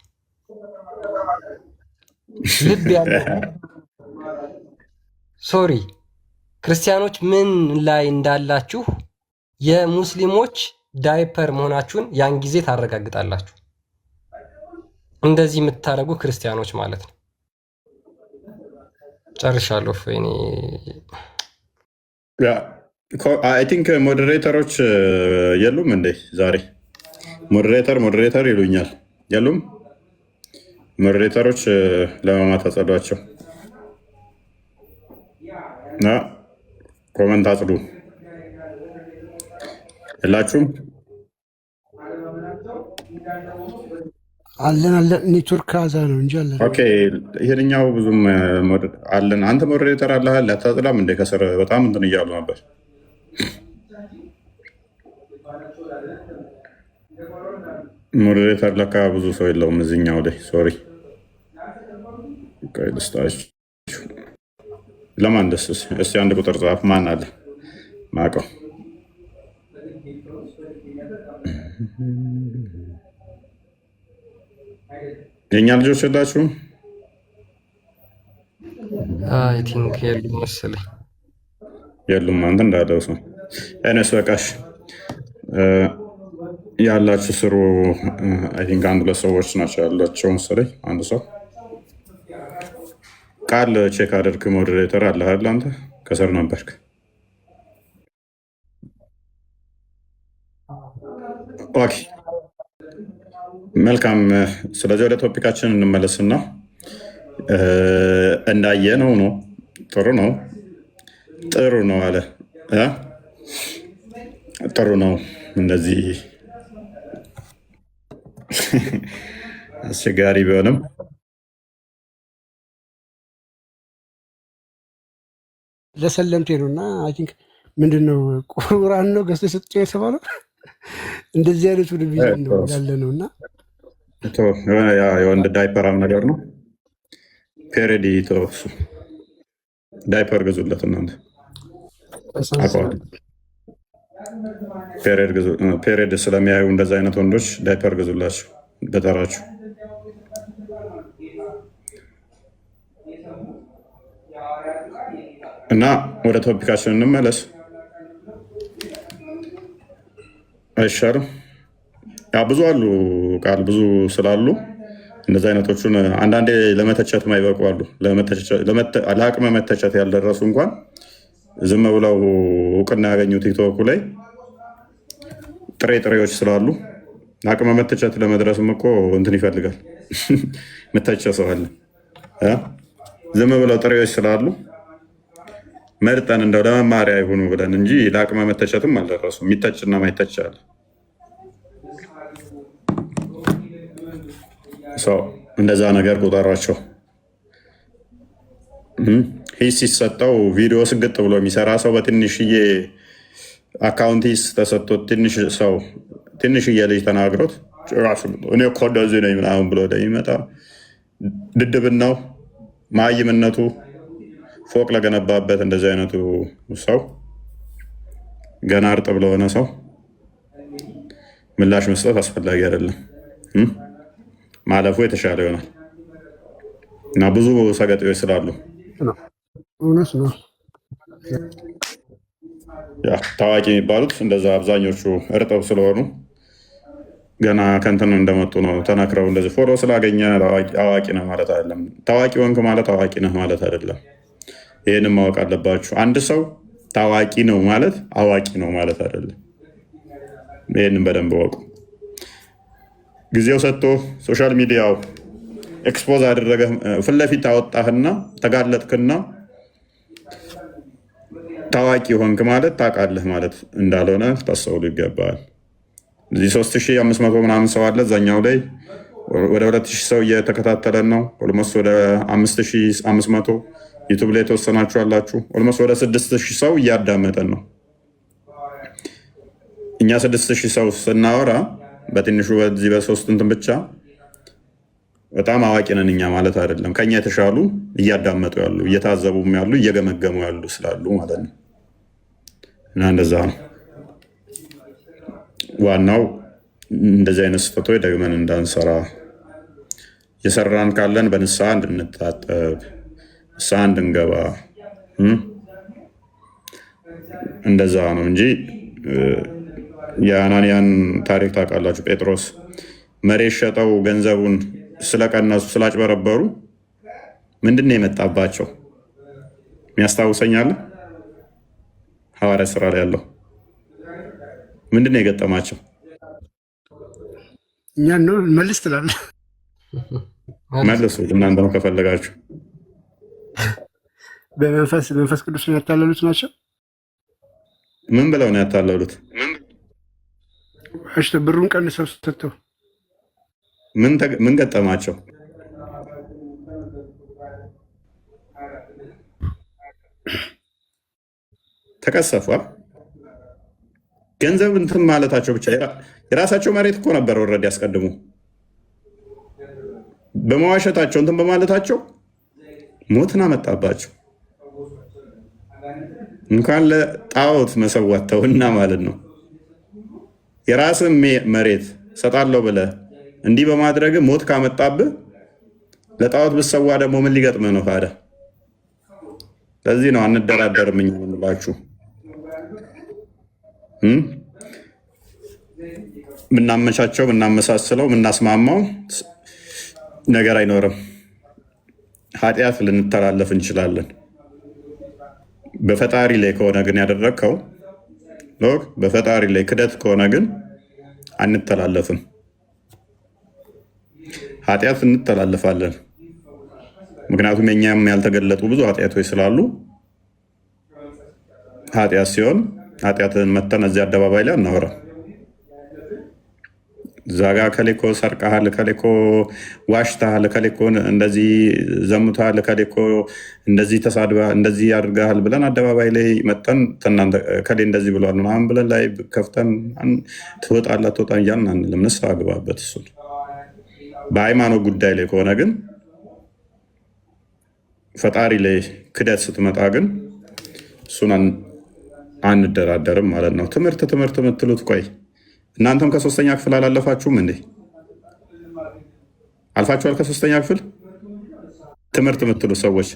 ልብ ያለ ሶሪ ክርስቲያኖች ምን ላይ እንዳላችሁ የሙስሊሞች ዳይፐር መሆናችሁን ያን ጊዜ ታረጋግጣላችሁ። እንደዚህ የምታደርጉ ክርስቲያኖች ማለት ነው። ጨርሻለሁ። እኔ አይ ቲንክ ሞዴሬተሮች የሉም እንዴ? ዛሬ ሞዴሬተር ይሉኛል። የሉም ሞዴሬተሮች ለማማት አጸዷቸው። ኮመንት አጽዱ። የላችሁም? አለን ኔትወርክ አዛ ነው እንጂ አለን። ኦኬ ይሄንኛው ብዙም አለን። አንተ ሞዴሬተር አለህ አታጽዳም እንዴ? ከስር በጣም እንትን እያሉ ነበር። ሞዴሬተር ለካ ብዙ ሰው የለውም እዚህኛው ላይ ሶሪ። ለማን ደስ እስቲ አንድ ቁጥር ጻፍ። ማን አለ ማቀው? የኛ ልጆች የላችሁም? አይ ቲንክ የሉም መሰለኝ። የሉም አንተ እንዳለው ሰው እነሱ በቃሽ። ያላችሁ ስሩ። አይ ቲንክ አንድ ሁለት ሰዎች ናቸው ያላቸው መሰለኝ። አንድ ሰው ቃል ቼክ አድርግ። ሞዴሬተር አለህ አይደል? አንተ ከስር ነበርክ። ኦኬ መልካም። ስለዚህ ወደ ቶፒካችን እንመለስና እንዳየ ነው ጥሩ ነው አለ ጥሩ ነው። እንደዚህ አስቸጋሪ ቢሆንም ለሰለምቴ ነው እና አይ ቲንክ ምንድን ነው ቁርአን ነው ገዝቶ ሰጥቶ የተባለው እንደዚህ አይነቱ ዲቪዥን ነው ያለ ነው እና የወንድ ዳይፐራም ነገር ነው። ፔሬዲ ተወሱ ዳይፐር ገዙለት እናንተ ፔሬድ ስለሚያዩ እንደዚ አይነት ወንዶች ዳይፐር ገዙላቸው በተራችሁ። እና ወደ ቶፒካችን እንመለስ አይሻልም? ብዙ አሉ ቃል ብዙ ስላሉ እንደዚህ አይነቶቹን አንዳንዴ ለመተቸት ማይበቁ አሉ። ለአቅመ መተቸት ያልደረሱ እንኳን ዝም ብለው እውቅና ያገኙ ቲክቶክ ላይ ጥሬዎች ስላሉ አቅመ መተቸት ለመድረስም እኮ እንትን ይፈልጋል። መተቸ ሰው አለ። ዝም ብለው ጥሬዎች ስላሉ መርጠን እንደው ለመማሪያ ይሁኑ ብለን እንጂ ለአቅመ መተቸትም አልደረሱ። የሚተችና ማይተች አለ። እንደዛ ነገር ቁጠሯቸው። ሂስ ሲሰጠው ቪዲዮ ስግጥ ብሎ የሚሰራ ሰው በትንሽዬ አካውንት ሂስ ተሰጥቶት ትንሽዬ ልጅ ተናግሮት ጭራሽ እኔ እኮ እንደዚህ ነኝ ምናምን ብሎ የሚመጣ ድድብናው ማይምነቱ ፎቅ ለገነባበት እንደዚህ አይነቱ ሰው ገና እርጥብ ለሆነ ሰው ምላሽ መስጠት አስፈላጊ አይደለም። ማለፉ የተሻለ ይሆናል እና ብዙ ሰገጤዎች ስላሉ እውነት ነው። ታዋቂ የሚባሉት እንደዛ አብዛኞቹ እርጥብ ስለሆኑ ገና ከንትን እንደመጡ ነው ተነክረው እንደዚህ ፎሎ ስላገኘ አዋቂ ነህ ማለት አይደለም። ታዋቂ ወንክ ማለት አዋቂ ነህ ማለት አይደለም። ይህንም ማወቅ አለባችሁ። አንድ ሰው ታዋቂ ነው ማለት አዋቂ ነው ማለት አይደለም። ይህንም በደንብ ወቁ። ጊዜው ሰጥቶ ሶሻል ሚዲያው ኤክስፖዝ አደረገ ፊት ለፊት አወጣህና ተጋለጥክና ታዋቂ ሆንክ ማለት ታውቃለህ ማለት እንዳልሆነ ታስተውሉ ይገባል። እዚህ 3500 ምናምን ሰው አለ። እዛኛው ላይ ወደ 2000 ሰው እየተከታተለን ነው። ኦልሞስት ወደ 5500 ዩቱብ ላይ የተወሰናችሁ አላችሁ። ኦልሞስት ወደ 6000 ሰው እያዳመጠን ነው። እኛ 6000 ሰው ስናወራ በትንሹ በዚህ በሶስት እንትን ብቻ በጣም አዋቂ ነን እኛ ማለት አይደለም። ከኛ የተሻሉ እያዳመጡ ያሉ እየታዘቡም ያሉ እየገመገሙ ያሉ ስላሉ ማለት ነው። እና እንደዛ ነው ዋናው። እንደዚህ አይነት ስህተቶች ደግመን እንዳንሰራ፣ የሰራን ካለን በንስሐ እንድንታጠብ፣ ንስሐ እንድንገባ እንደዛ ነው እንጂ የአናንያን ታሪክ ታውቃላችሁ። ጴጥሮስ መሬት ሸጠው ገንዘቡን ስለቀነሱ ስላጭበረበሩ ምንድን ነው የመጣባቸው? የሚያስታውሰኛል? ሐዋርያ ስራ ላይ ያለው ምንድን ነው የገጠማቸው? እኛን ነው መልስ ትላለህ። መልሱ እናንተ ነው ከፈለጋችሁ። በመንፈስ ቅዱስ ነው ያታለሉት ናቸው። ምን ብለው ነው ያታለሉት? ብሩን ቀንሰው ሰጥተው ምን ገጠማቸው? ተቀሰፏ። ገንዘብ እንትን ማለታቸው ብቻ የራሳቸው መሬት እኮ ነበር ወረድ ያስቀድሙ በመዋሸታቸው እንትን በማለታቸው ሞትን አመጣባቸው። እንኳን ለጣዖት መሰዋት ተውና ማለት ነው። የራስን መሬት ሰጣለሁ ብለህ እንዲህ በማድረግ ሞት ካመጣብህ ለጣዖት ብሰዋ ደግሞ ምን ሊገጥምህ ነው ታዲያ? ለዚህ ነው አንደራደርም እኛ የምንላችሁ። ምናመቻቸው ምናመሳስለው ምናስማማው ነገር አይኖርም። ኃጢአት ልንተላለፍ እንችላለን። በፈጣሪ ላይ ከሆነ ግን ያደረግከው በፈጣሪ ላይ ክደት ከሆነ ግን አንተላለፍም። ኃጢአት እንተላለፋለን። ምክንያቱም የኛም ያልተገለጡ ብዙ ኃጢአቶች ስላሉ ኃጢአት ሲሆን ኃጢአትን መተን እዚህ አደባባይ ላይ አናወራም። ዛጋ ከሌኮ ሰርቀሃል፣ ከሌኮ ዋሽተሃል፣ ከሌኮ እንደዚህ ዘሙተሃል፣ ከሌኮ እንደዚህ ተሳድበሃል፣ እንደዚህ አድርገሃል ብለን አደባባይ ላይ መጠን ከሌ እንደዚህ ብሏል ምናምን ብለን ላይ ከፍተን ትወጣለህ ትወጣ እያልን አንልም። ንስሐ ግባበት። እሱን በሃይማኖት ጉዳይ ላይ ከሆነ ግን ፈጣሪ ላይ ክደት ስትመጣ ግን እሱን አንደራደርም ማለት ነው። ትምህርት የምትሉት ቆይ እናንተም ከ3ኛ ክፍል አላለፋችሁም እንዴ? አልፋችኋል? ከ3ኛ ክፍል ትምህርት የምትሉት ሰዎች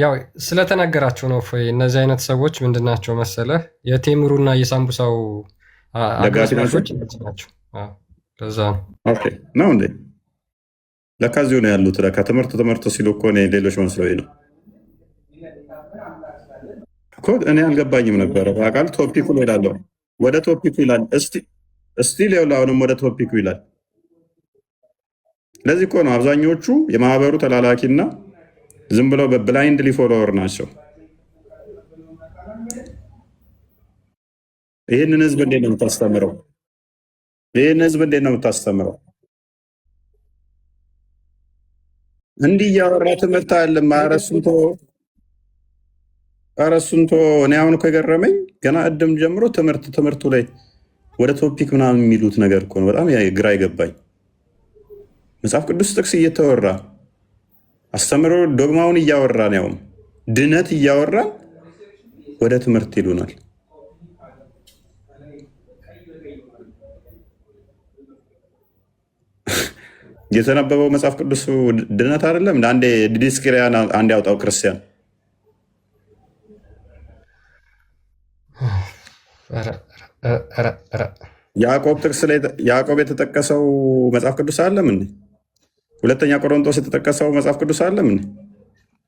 ያው ስለተናገራችሁ ነው። እነዚህ አይነት ሰዎች ምንድናቸው መሰለህ? የቴምሩና የሳምቡሳው አጋሲዎች ናቸው። ለዛ ነው እንዴ? ለካ እዚሁ ነው ያሉት። ለካ ትምህርት ሲሉ እኮ ሌሎች መስሎኝ ነው እኮ። እኔ አልገባኝም ነበረ። በቃል ቶፒኩ ሄዳለሁ። ወደ ቶፒኩ ይላል። እስቲ ሌላ አሁንም ወደ ቶፒኩ ይላል። ለዚህ እኮ ነው አብዛኞቹ የማህበሩ ተላላኪና ዝም ብለው በብላይንድሊ ፎሎወር ናቸው። ይህንን ህዝብ እንዴት ነው የምታስተምረው? እንዲህ እያወራ ትምህርት አለ አረሱንቶ እኔ አሁን እኮ የገረመኝ ገና እድም ጀምሮ ትምህርቱ ላይ ወደ ቶፒክ ምናምን የሚሉት ነገር እኮ ነው በጣም ግራ ይገባኝ። መጽሐፍ ቅዱስ ጥቅስ እየተወራ አስተምሮ ዶግማውን እያወራን ያውም ድነት እያወራን ወደ ትምህርት ይሉናል። የተነበበው መጽሐፍ ቅዱስ ድነት አይደለም? አንዴ ዲስክሪያን አንድ ያውጣው ክርስቲያን። ያዕቆብ ጥቅስ ላይ ያዕቆብ የተጠቀሰው መጽሐፍ ቅዱስ አለም እንዴ? ሁለተኛ ቆሮንቶስ የተጠቀሰው መጽሐፍ ቅዱስ አለም እንዴ?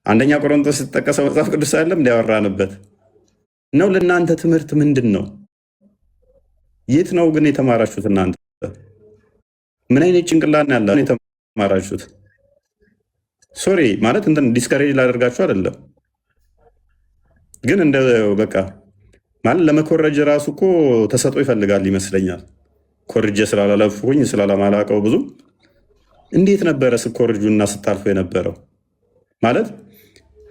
አንደኛ ቆሮንቶስ የተጠቀሰው መጽሐፍ ቅዱስ አለም እንዴ? ያወራንበት ነው። ለእናንተ ትምህርት ምንድን ነው? የት ነው ግን የተማራችሁት እናንተ? ምን አይነት ጭንቅላት ነው ያለው የተማራችሁት? ሶሪ ማለት እንትን ዲስከሬጅ ላደርጋችሁ አይደለም፣ ግን እንደ በቃ ማለት ለመኮረጅ ራሱ እኮ ተሰጦ ይፈልጋል ይመስለኛል። ኮርጀ ስላላለፍኩኝ ስላላማላቀው ብዙ እንዴት ነበረ ስኮርጁና ስታልፉ የነበረው? ማለት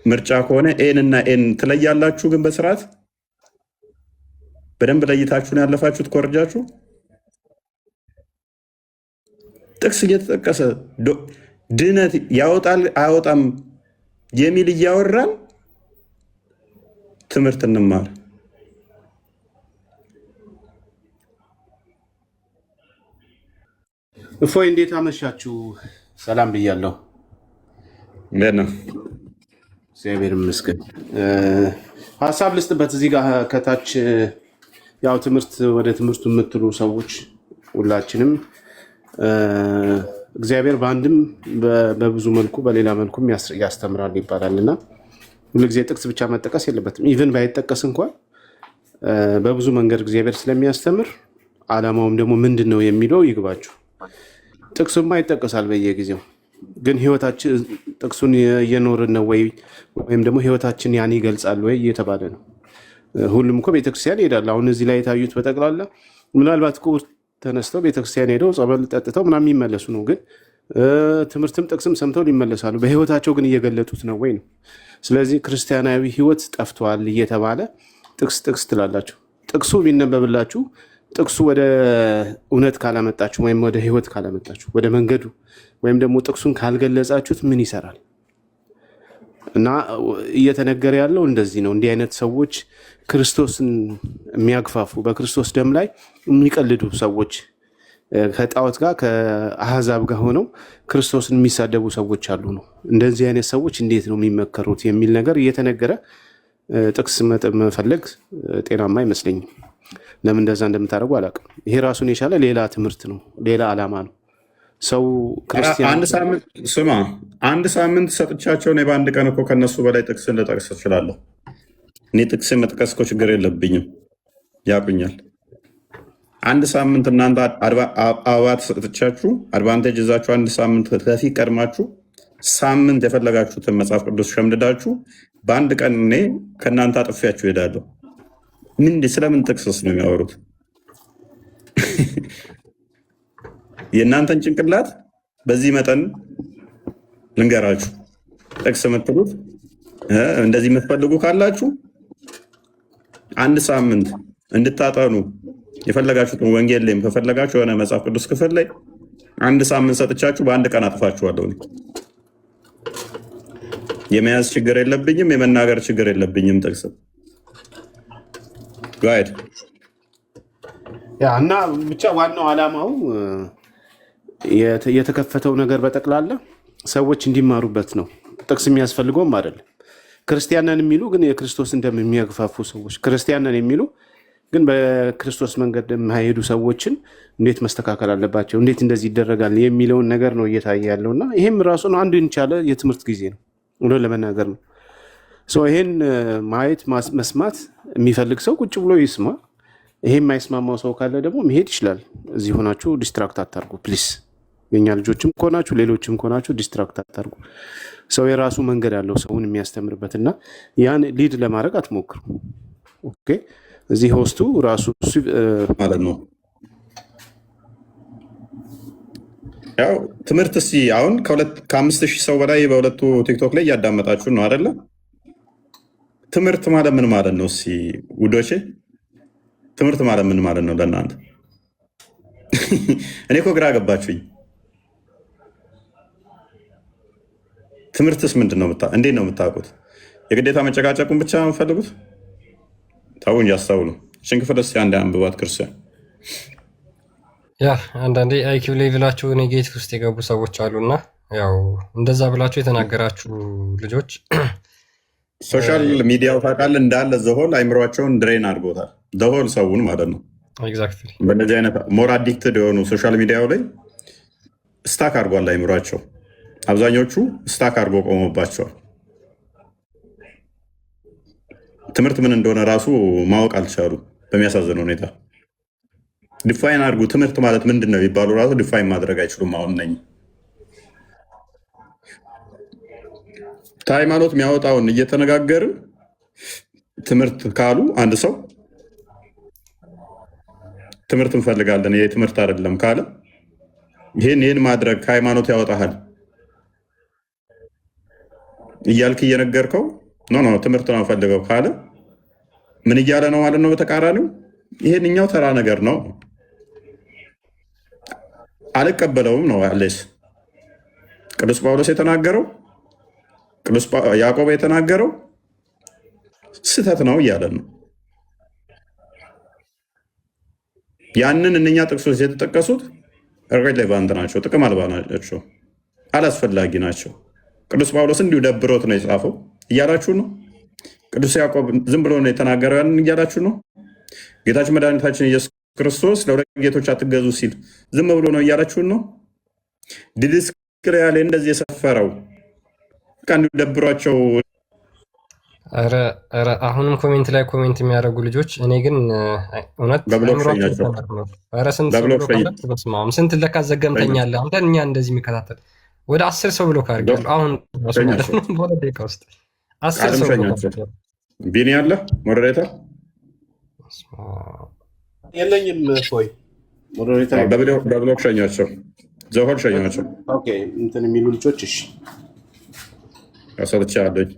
ምርጫ ከሆነ ኤን እና ኤን ትለያላችሁ፣ ግን በስርዓት በደንብ ለይታችሁ ነው ያለፋችሁት ኮርጃችሁ። ጥቅስ እየተጠቀሰ ድነት ያወጣል አያወጣም የሚል እያወራን ትምህርት እንማር። እፎይ እንዴት አመሻችሁ? ሰላም ብያለሁ። እንዴት ነው? እግዚአብሔር ይመስገን። ሀሳብ ልስጥበት እዚህ ጋር ከታች ያው ትምህርት ወደ ትምህርቱ የምትሉ ሰዎች ሁላችንም እግዚአብሔር በአንድም በብዙ መልኩ በሌላ መልኩም ያስተምራል ይባላል እና ሁልጊዜ ጥቅስ ብቻ መጠቀስ የለበትም። ኢቨን ባይጠቀስ እንኳን በብዙ መንገድ እግዚአብሔር ስለሚያስተምር ዓላማውም ደግሞ ምንድን ነው የሚለው ይግባችሁ። ጥቅሱማ ይጠቀሳል በየጊዜው፣ ግን ህይወታችን ጥቅሱን እየኖርን ነው ወይም ደግሞ ህይወታችን ያን ይገልጻል ወይ እየተባለ ነው። ሁሉም እኮ ቤተክርስቲያን ይሄዳል። አሁን እዚህ ላይ የታዩት በጠቅላላ ምናልባት ተነስተው ቤተክርስቲያን ሄደው ጸበል ጠጥተው ምናምን የሚመለሱ ነው። ግን ትምህርትም ጥቅስም ሰምተው ሊመለሳሉ። በህይወታቸው ግን እየገለጡት ነው ወይ ነው። ስለዚህ ክርስቲያናዊ ህይወት ጠፍቷል እየተባለ ጥቅስ ትላላችሁ። ጥቅሱ ቢነበብላችሁ ጥቅሱ ወደ እውነት ካላመጣችሁ ወይም ወደ ህይወት ካላመጣችሁ ወደ መንገዱ ወይም ደግሞ ጥቅሱን ካልገለጻችሁት ምን ይሰራል? እና እየተነገረ ያለው እንደዚህ ነው። እንዲህ አይነት ሰዎች ክርስቶስን የሚያግፋፉ በክርስቶስ ደም ላይ የሚቀልዱ ሰዎች ከጣዖት ጋር ከአህዛብ ጋር ሆነው ክርስቶስን የሚሳደቡ ሰዎች አሉ ነው። እንደዚህ አይነት ሰዎች እንዴት ነው የሚመከሩት የሚል ነገር እየተነገረ ጥቅስ መፈለግ ጤናማ አይመስለኝም። ለምን እንደዛ እንደምታደርጉ አላውቅም። ይሄ ራሱን የቻለ ሌላ ትምህርት ነው፣ ሌላ ዓላማ ነው። ሰው ክርስቲያን አንድ ሳምንት ሰጥቻቸው እኔ በአንድ ቀን እኮ ከነሱ በላይ ጥቅስ ልጠቅስ እችላለሁ። እኔ ጥቅስ መጥቀስ እኮ ችግር የለብኝም፣ ያቁኛል። አንድ ሳምንት እናንተ አባት ሰጥቻችሁ አድቫንቴጅ ይዛችሁ አንድ ሳምንት ከፊት ቀድማችሁ ሳምንት የፈለጋችሁትን መጽሐፍ ቅዱስ ሸምድዳችሁ በአንድ ቀን እኔ ከእናንተ አጥፊያችሁ ሄዳለሁ። ስለምን ጥቅስስ ነው የሚያወሩት? የእናንተን ጭንቅላት በዚህ መጠን ልንገራችሁ። ጥቅስ የምትሉት እንደዚህ የምትፈልጉ ካላችሁ አንድ ሳምንት እንድታጠኑ የፈለጋችሁትን ወንጌል ላይም ከፈለጋችሁ የሆነ መጽሐፍ ቅዱስ ክፍል ላይ አንድ ሳምንት ሰጥቻችሁ በአንድ ቀን አጥፋችኋለሁ። የመያዝ ችግር የለብኝም፣ የመናገር ችግር የለብኝም። ጥቅስ ጋይድ እና ብቻ ዋናው ዓላማው የተከፈተው ነገር በጠቅላላ ሰዎች እንዲማሩበት ነው። ጥቅስ የሚያስፈልገውም አይደለም። ክርስቲያንን የሚሉ ግን የክርስቶስ እንደሚያግፋፉ ሰዎች፣ ክርስቲያንን የሚሉ ግን በክርስቶስ መንገድ የማይሄዱ ሰዎችን እንዴት መስተካከል አለባቸው፣ እንዴት እንደዚህ ይደረጋል የሚለውን ነገር ነው እየታየ ያለው እና ይሄም ራሱን አንዱ የቻለ የትምህርት ጊዜ ነው ብሎ ለመናገር ነው። ይሄን ማየት መስማት የሚፈልግ ሰው ቁጭ ብሎ ይስማ። ይሄ የማይስማማው ሰው ካለ ደግሞ መሄድ ይችላል። እዚህ ሆናችሁ ዲስትራክት አታርጉ ፕሊስ። የኛ ልጆችም ከሆናችሁ ሌሎችም ከሆናችሁ ዲስትራክት አታርጉ። ሰው የራሱ መንገድ አለው ሰውን የሚያስተምርበት እና ያን ሊድ ለማድረግ አትሞክሩ። ኦኬ። እዚህ ሆስቱ ራሱ ማለት ነው። ያው ትምህርት አሁን ከ5000 ሰው በላይ በሁለቱ ቲክቶክ ላይ እያዳመጣችሁ ነው አይደለ? ትምህርት ማለት ምን ማለት ነው? ውዶቼ ትምህርት ማለት ምን ማለት ነው ለእናንተ? እኔ እኮ ግራ ገባችሁኝ። ትምህርትስ ምንድን ነው? እንዴት ነው የምታውቁት? የግዴታ መጨቃጨቁን ብቻ ነው የምፈልጉት? ታው እንጂ አስተውሉ። እችን ክፍል እስኪ አንድ አንብቧት ክርስቲያን። ያ አንዳንዴ አይኪው ሌቭላችሁ ኔጌቲቭ ውስጥ የገቡ ሰዎች አሉና ያው እንደዛ ብላችሁ የተናገራችሁ ልጆች ሶሻል ሚዲያው ታውቃለህ እንዳለ ዘሆል አይምሯቸውን ድሬን አድርጎታል። ዘሆል ሰውን ማለት ነው። ኤግዛክትሊ በእነዚህ አይነት ሞር አዲክትድ የሆኑ ሶሻል ሚዲያው ላይ ስታክ አድርጓል አይምሯቸው። አብዛኞቹ ስታክ አድርጎ ቆሞባቸዋል። ትምህርት ምን እንደሆነ ራሱ ማወቅ አልቻሉ። በሚያሳዝን ሁኔታ ዲፋይን አድርጉ። ትምህርት ማለት ምንድን ነው ይባሉ ራሱ ዲፋይን ማድረግ አይችሉም። አሁን ነኝ ከሃይማኖት የሚያወጣውን እየተነጋገርን ትምህርት ካሉ አንድ ሰው ትምህርት እንፈልጋለን ይሄ ትምህርት አይደለም ካለ ይህን ማድረግ ከሃይማኖት ያወጣሃል እያልክ እየነገርከው ኖ ትምህርት ነው ፈልገው ካለ ምን እያለ ነው ማለት ነው? በተቃራኒው ይሄንኛው ተራ ነገር ነው አልቀበለውም ነው ያለስ። ቅዱስ ጳውሎስ የተናገረው ቅዱስ ያዕቆብ የተናገረው ስህተት ነው እያለ ነው። ያንን እነኛ ጥቅሶች የተጠቀሱት ሬሌቫንት ናቸው፣ ጥቅም አልባ ናቸው፣ አላስፈላጊ ናቸው። ቅዱስ ጳውሎስ እንዲሁ ደብሮት ነው የጻፈው እያላችሁ ነው። ቅዱስ ያዕቆብ ዝም ብሎ ነው የተናገረው ያንን እያላችሁ ነው። ጌታችን መድኃኒታችን ኢየሱስ ክርስቶስ ለሁለት ጌቶች አትገዙ ሲል ዝም ብሎ ነው እያላችሁን ነው። ዲድስቅልያ ላይ እንደዚህ የሰፈረው ከአንዱ ደብሯቸው። አሁንም ኮሜንት ላይ ኮሜንት የሚያደርጉ ልጆች እኔ ግን እውነት ስንት ለካ ዘገምተኛለ አንተ እኛ እንደዚህ የሚከታተል ወደ 10 ሰው ብሎ ካርጋሉ አሁን በሁለት ደቂቃ ውስጥ 10 ሰው ቢኒ ያለ ሞዴሬተር የለኝም። ሆይ ሞዴሬተር በብሎክ ሸኛቸው፣ ዘሆል ሸኛቸው እንትን የሚሉ ልጆች እሺ ያሰብቻ አለኝ።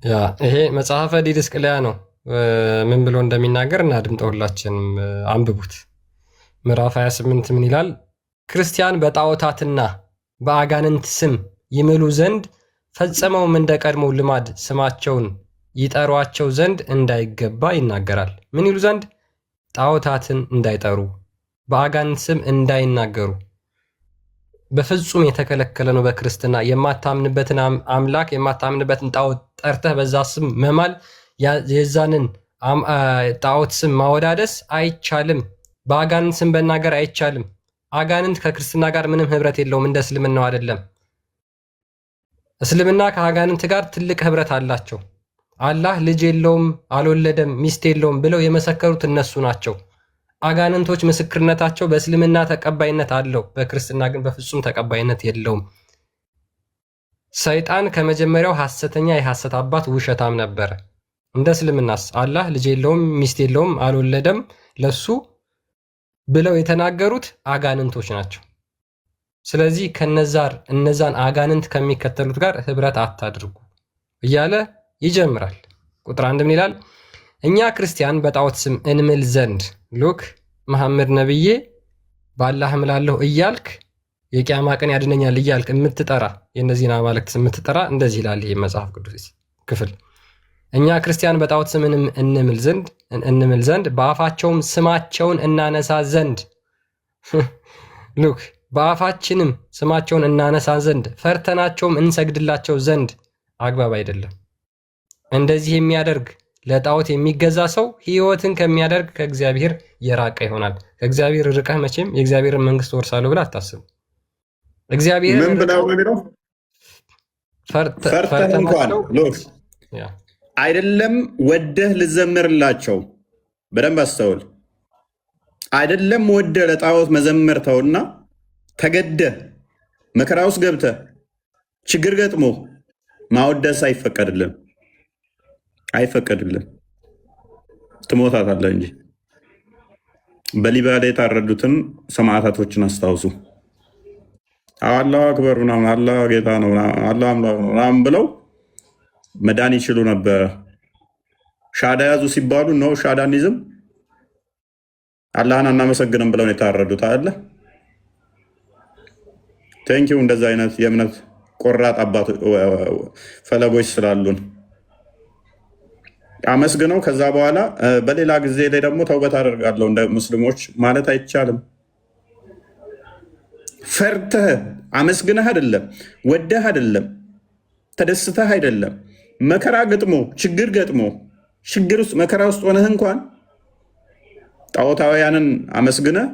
ያ ይሄ መጽሐፈ ዲድስቅልያ ነው። ምን ብሎ እንደሚናገር እናድምጠው፣ ሁላችንም አንብቡት። ምዕራፍ 28 ምን ይላል? ክርስቲያን በጣዖታትና በአጋንንት ስም ይምሉ ዘንድ ፈጽመውም እንደ ቀድሞው ልማድ ስማቸውን ይጠሯቸው ዘንድ እንዳይገባ ይናገራል። ምን ይሉ ዘንድ? ጣዖታትን እንዳይጠሩ፣ በአጋንንት ስም እንዳይናገሩ በፍጹም የተከለከለ ነው። በክርስትና የማታምንበትን አምላክ የማታምንበትን ጣዖት ጠርተህ በዛ ስም መማል የዛንን ጣዖት ስም ማወዳደስ አይቻልም። በአጋንንት ስም መናገር አይቻልም። አጋንንት ከክርስትና ጋር ምንም ህብረት የለውም፣ እንደ እስልምናው አይደለም። እስልምና ከአጋንንት ጋር ትልቅ ህብረት አላቸው። አላህ ልጅ የለውም፣ አልወለደም፣ ሚስት የለውም ብለው የመሰከሩት እነሱ ናቸው። አጋንንቶች ምስክርነታቸው በእስልምና ተቀባይነት አለው፣ በክርስትና ግን በፍጹም ተቀባይነት የለውም። ሰይጣን ከመጀመሪያው ሐሰተኛ የሐሰት አባት ውሸታም ነበረ። እንደ እስልምናስ አላህ ልጅ የለውም፣ ሚስት የለውም፣ አልወለደም ለሱ ብለው የተናገሩት አጋንንቶች ናቸው። ስለዚህ እነዛን አጋንንት ከሚከተሉት ጋር ህብረት አታድርጉ እያለ ይጀምራል። ቁጥር 1 ምን ይላል? እኛ ክርስቲያን በጣዖት ስም እንምል ዘንድ ሉክ መሐመድ ነብዬ በአላህ እምላለሁ እያልክ የቂያማ ቀን ያድነኛል እያልክ የምትጠራ የእነዚህን አማልክት የምትጠራ እንደዚህ ይላል ይህ መጽሐፍ ቅዱስ ክፍል። እኛ ክርስቲያን በጣዖት ስም እንምል ዘንድ በአፋቸውም ስማቸውን እናነሳ ዘንድ ሉክ በአፋችንም ስማቸውን እናነሳ ዘንድ ፈርተናቸውም እንሰግድላቸው ዘንድ አግባብ አይደለም። እንደዚህ የሚያደርግ ለጣዖት የሚገዛ ሰው ሕይወትን ከሚያደርግ ከእግዚአብሔር የራቀ ይሆናል። ከእግዚአብሔር ርቀህ መቼም የእግዚአብሔርን መንግስት ወርሳለሁ ብለህ አታስብ። እግዚአብሔር ምን ብለው ነው ፈርተህ እንኳን አይደለም ወደህ ልዘምርላቸው። በደንብ አስተውል። አይደለም ወደህ ለጣዖት መዘመር ተውና ተገደህ መከራ ውስጥ ገብተህ ችግር ገጥሞ ማወደስ አይፈቀድልም። ትሞታታለህ እንጂ። በሊቢያ ላይ የታረዱትን ሰማዕታቶችን አስታውሱ። አላሁ አክበር ምናምን አላህ ጌታ ነው አላህ አምላክ ነው ምናምን ብለው መዳን ይችሉ ነበረ። ሻዳ ያዙ ሲባሉ ነው ሻዳኒዝም አላህን አናመሰግንም ብለው የታረዱት አለ። ቴንኪው እንደዛ አይነት የእምነት ቆራጥ አባት ፈለጎች ስላሉን አመስግነው ከዛ በኋላ በሌላ ጊዜ ላይ ደግሞ ተውበት አደርጋለሁ እንደ ሙስሊሞች ማለት አይቻልም። ፈርተህ አመስግነህ አይደለም፣ ወደህ አይደለም፣ ተደስተህ አይደለም፣ መከራ ገጥሞ ችግር ገጥሞ ችግር ውስጥ መከራ ውስጥ ሆነህ እንኳን ጣዖታውያንን አመስግነህ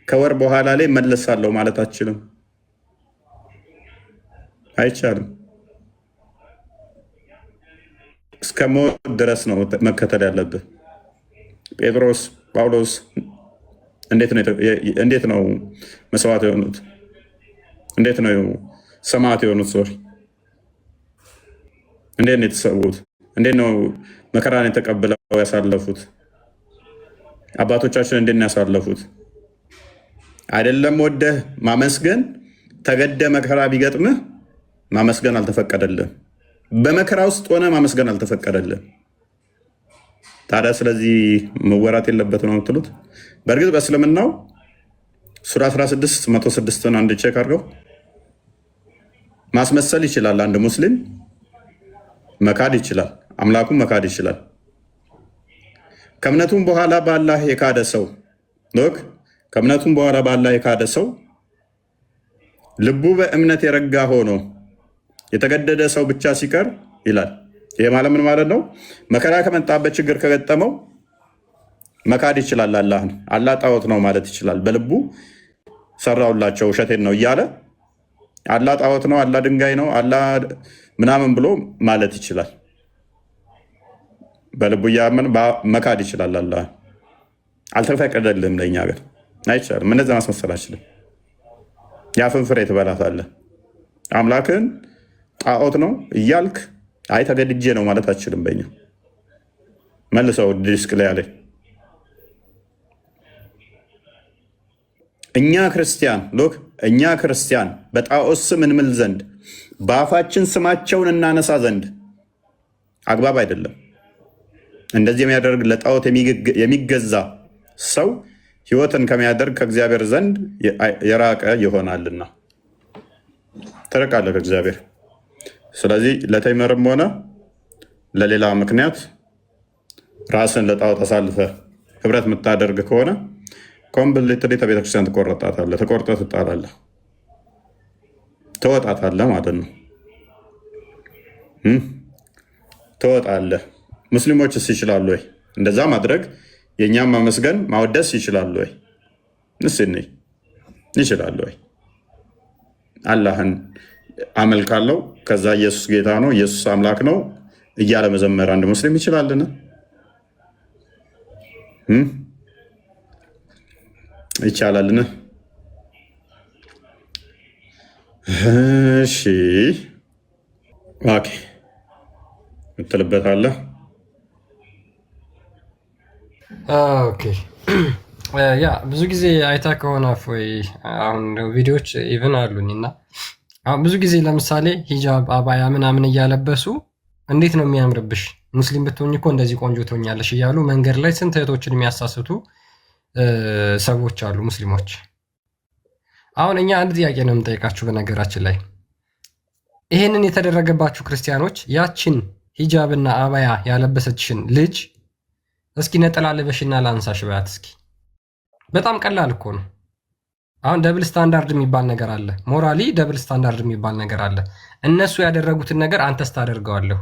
ከወር በኋላ ላይ መለሳለሁ ማለት አትችልም። አይቻልም። እስከ ሞት ድረስ ነው መከተል ያለብህ። ጴጥሮስ፣ ጳውሎስ እንዴት ነው መስዋዕት የሆኑት? እንዴት ነው ሰማዕት የሆኑት? ሶሪ እንዴት ነው የተሰዉት? እንዴት ነው መከራን የተቀብለው ያሳለፉት? አባቶቻችን እንዴት ነው ያሳለፉት? አይደለም ወደህ ማመስገን ተገደ መከራ ቢገጥምህ ማመስገን አልተፈቀደልህም። በመከራ ውስጥ ሆነ ማመስገን አልተፈቀደልህም። ታዲያ ስለዚህ መወራት የለበት ነው የምትሉት? በእርግጥ በእስልምናው ሱራ 16 106 አንድ ቼክ አድርገው ማስመሰል ይችላል። አንድ ሙስሊም መካድ ይችላል፣ አምላኩን መካድ ይችላል። ከእምነቱም በኋላ በአላህ የካደ ሰው ከእምነቱም በኋላ በአላህ የካደ ሰው ልቡ በእምነት የረጋ ሆኖ የተገደደ ሰው ብቻ ሲቀር ይላል። ይሄ ማለት ምን ማለት ነው? መከራ ከመጣበት ችግር ከገጠመው መካድ ይችላል። አላህን አላህ ጣዖት ነው ማለት ይችላል። በልቡ ሰራውላቸው ውሸቴን ነው እያለ አላህ ጣዖት ነው፣ አላህ ድንጋይ ነው፣ አላህ ምናምን ብሎ ማለት ይችላል። በልቡ እያመን መካድ ይችላል። አላህ አልተፈቀደልህም። ለእኛ ሀገር አይቻልም። እነዚያ ማስመሰል አችልም። የአፍን ፍሬ ትበላታለህ። አምላክን ጣዖት ነው እያልክ አይ ተገድጄ ነው ማለት አችልም። በኛ መልሰው ዲስክ ላይ ያለ እኛ ክርስቲያን በጣዖት ስም እንምል ዘንድ በአፋችን ስማቸውን እናነሳ ዘንድ አግባብ አይደለም። እንደዚህ የሚያደርግ ለጣዖት የሚገዛ ሰው ሕይወትን ከሚያደርግ ከእግዚአብሔር ዘንድ የራቀ ይሆናልና ትርቃለህ ከእግዚአብሔር። ስለዚህ ለተምርም ሆነ ለሌላ ምክንያት ራስን ለጣዖት አሳልፈ ህብረት የምታደርግ ከሆነ ኮምፕሊትሊ ከቤተክርስቲያን ትቆረጣታለህ፣ ተቆርጠህ ትጣላለህ፣ ትወጣታለህ ማለት ነው። ትወጣለህ። ሙስሊሞችስ ይችላሉ ወይ? እንደዛ ማድረግ የእኛም ማመስገን ማወደስ ይችላሉ ወይ? ንስኔ ይችላሉ ወይ? አላህን አመልካለሁ ከዛ ኢየሱስ ጌታ ነው ኢየሱስ አምላክ ነው እያለ መዘመር አንድ ሙስሊም ይችላልን? ይቻላልን? እሺ ኦኬ ምትልበታለህ? ኦኬ ያ ብዙ ጊዜ አይታ ከሆነ ወይ አሁን ቪዲዮዎች ኢቭን አሉኝ እና አሁን ብዙ ጊዜ ለምሳሌ ሂጃብ አባያ ምናምን እያለበሱ እንዴት ነው የሚያምርብሽ፣ ሙስሊም ብትሆኝ እኮ እንደዚህ ቆንጆ ትሆኛለሽ እያሉ መንገድ ላይ ስንት እህቶችን የሚያሳስቱ ሰዎች አሉ ሙስሊሞች። አሁን እኛ አንድ ጥያቄ ነው የምንጠይቃችሁ። በነገራችን ላይ ይሄንን የተደረገባችሁ ክርስቲያኖች ያችን ሂጃብና አባያ ያለበሰችሽን ልጅ እስኪ ነጠላ ልበሽና ላንሳሽ በያት እስኪ። በጣም ቀላል እኮ ነው። አሁን ደብል ስታንዳርድ የሚባል ነገር አለ። ሞራሊ ደብል ስታንዳርድ የሚባል ነገር አለ። እነሱ ያደረጉትን ነገር አንተስ ታደርገዋለህ?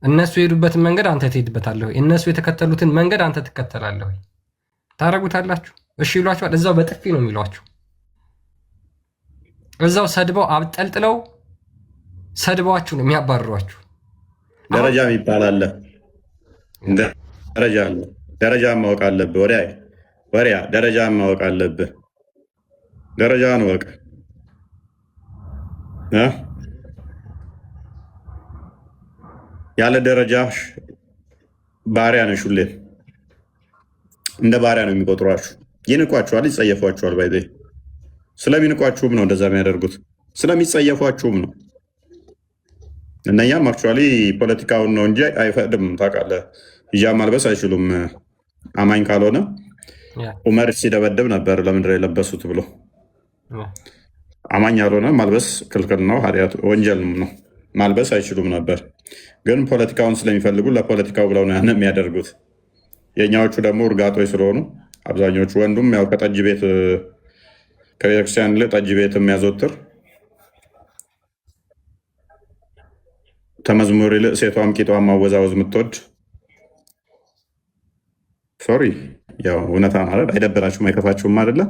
እነሱ የሄዱበትን መንገድ አንተ ትሄድበታለህ? እነሱ የተከተሉትን መንገድ አንተ ትከተላለህ? ታረጉታላችሁ? እሺ ይሏችኋል። እዛው በጥፊ ነው የሚሏችሁ። እዛው ሰድበው አብጠልጥለው ሰድበዋችሁ ነው የሚያባርሯችሁ። ደረጃ የሚባል አለ። ደረጃ አለ። ደረጃ ማወቅ አለብህ። ወሪያ ደረጃ ማወቅ አለብህ። ደረጃን ወቅ ያለ ደረጃ ባሪያ ነሽ። ሁሌም እንደ ባሪያ ነው የሚቆጥሯችሁ። ይንቋችኋል፣ ይጸየፏችኋል። ባይዘ ስለሚንቋችሁም ነው እንደዛ የሚያደርጉት፣ ስለሚጸየፏችሁም ነው። እነኛም አክቹዋሊ ፖለቲካውን ነው እንጂ አይፈቅድም። ታውቃለህ፣ ሂጃብ ማልበስ አይችሉም አማኝ ካልሆነ። ዑመር ሲደበድብ ነበር ለምንድን ነው የለበሱት ብሎ። አማኝ ያልሆነ ማልበስ ክልክል ነው፣ ኃጢአት ወንጀል ነው። ማልበስ አይችሉም ነበር። ግን ፖለቲካውን ስለሚፈልጉ ለፖለቲካው ብለው ነው ያን የሚያደርጉት። የእኛዎቹ ደግሞ እርጋጦች ስለሆኑ አብዛኞቹ፣ ወንዱም ያው ከጠጅ ቤት ከቤተክርስቲያን ጠጅ ቤት የሚያዘወትር ተመዝሙር ይልቅ ሴቷም ቂጧን ማወዛወዝ የምትወድ ሶሪ፣ ያው እውነታ ማለት አይደብራችሁም አይከፋችሁም አይደለ?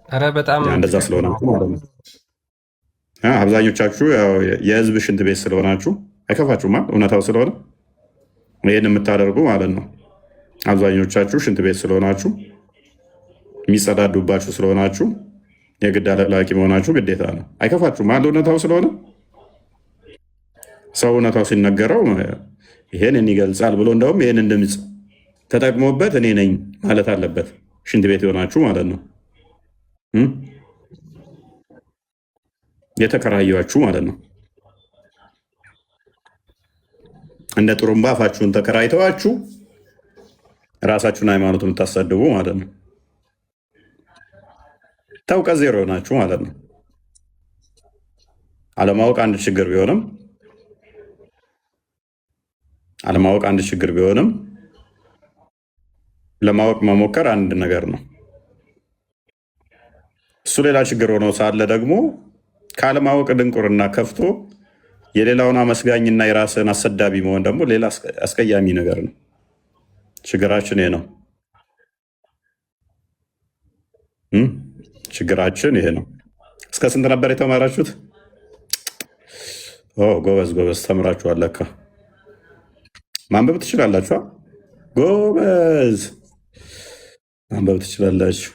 ኧረ በጣም እንደዛ ስለሆናችሁ ማለት ነው። አብዛኞቻችሁ የህዝብ ሽንት ቤት ስለሆናችሁ አይከፋችሁም ማለት እውነታው ስለሆነ ይህን የምታደርጉ ማለት ነው። አብዛኞቻችሁ ሽንት ቤት ስለሆናችሁ የሚጸዳዱባችሁ ስለሆናችሁ የግድ አለቅላቂ መሆናችሁ ግዴታ ነው። አይከፋችሁም ማለት እውነታው ስለሆነ ሰው እውነታው ሲነገረው ይሄን ይገልጻል ብሎ እንደውም ይህን ድምፅ ተጠቅሞበት እኔ ነኝ ማለት አለበት። ሽንት ቤት የሆናችሁ ማለት ነው፣ የተከራያችሁ ማለት ነው። እንደ ጥሩምባ አፋችሁን ተከራይተዋችሁ ራሳችሁን ሃይማኖት የምታሳድቡ ማለት ነው። ተውቀት ዜሮ የሆናችሁ ማለት ነው። አለማወቅ አንድ ችግር ቢሆንም ለማወቅ መሞከር አንድ ነገር ነው። እሱ ሌላ ችግር ሆኖ ሳለ ደግሞ ካለማወቅ ድንቁርና ከፍቶ የሌላውን አመስጋኝና የራስን አሰዳቢ መሆን ደግሞ ሌላ አስቀያሚ ነገር ነው። ችግራችን ይሄ ነው። ችግራችን ይሄ ነው። እስከ ስንት ነበር የተማራችሁት? ጎበዝ ተምራችኋል። ለካ ማንበብ ትችላላችሁ። ጎበዝ ማንበብ ትችላላችሁ።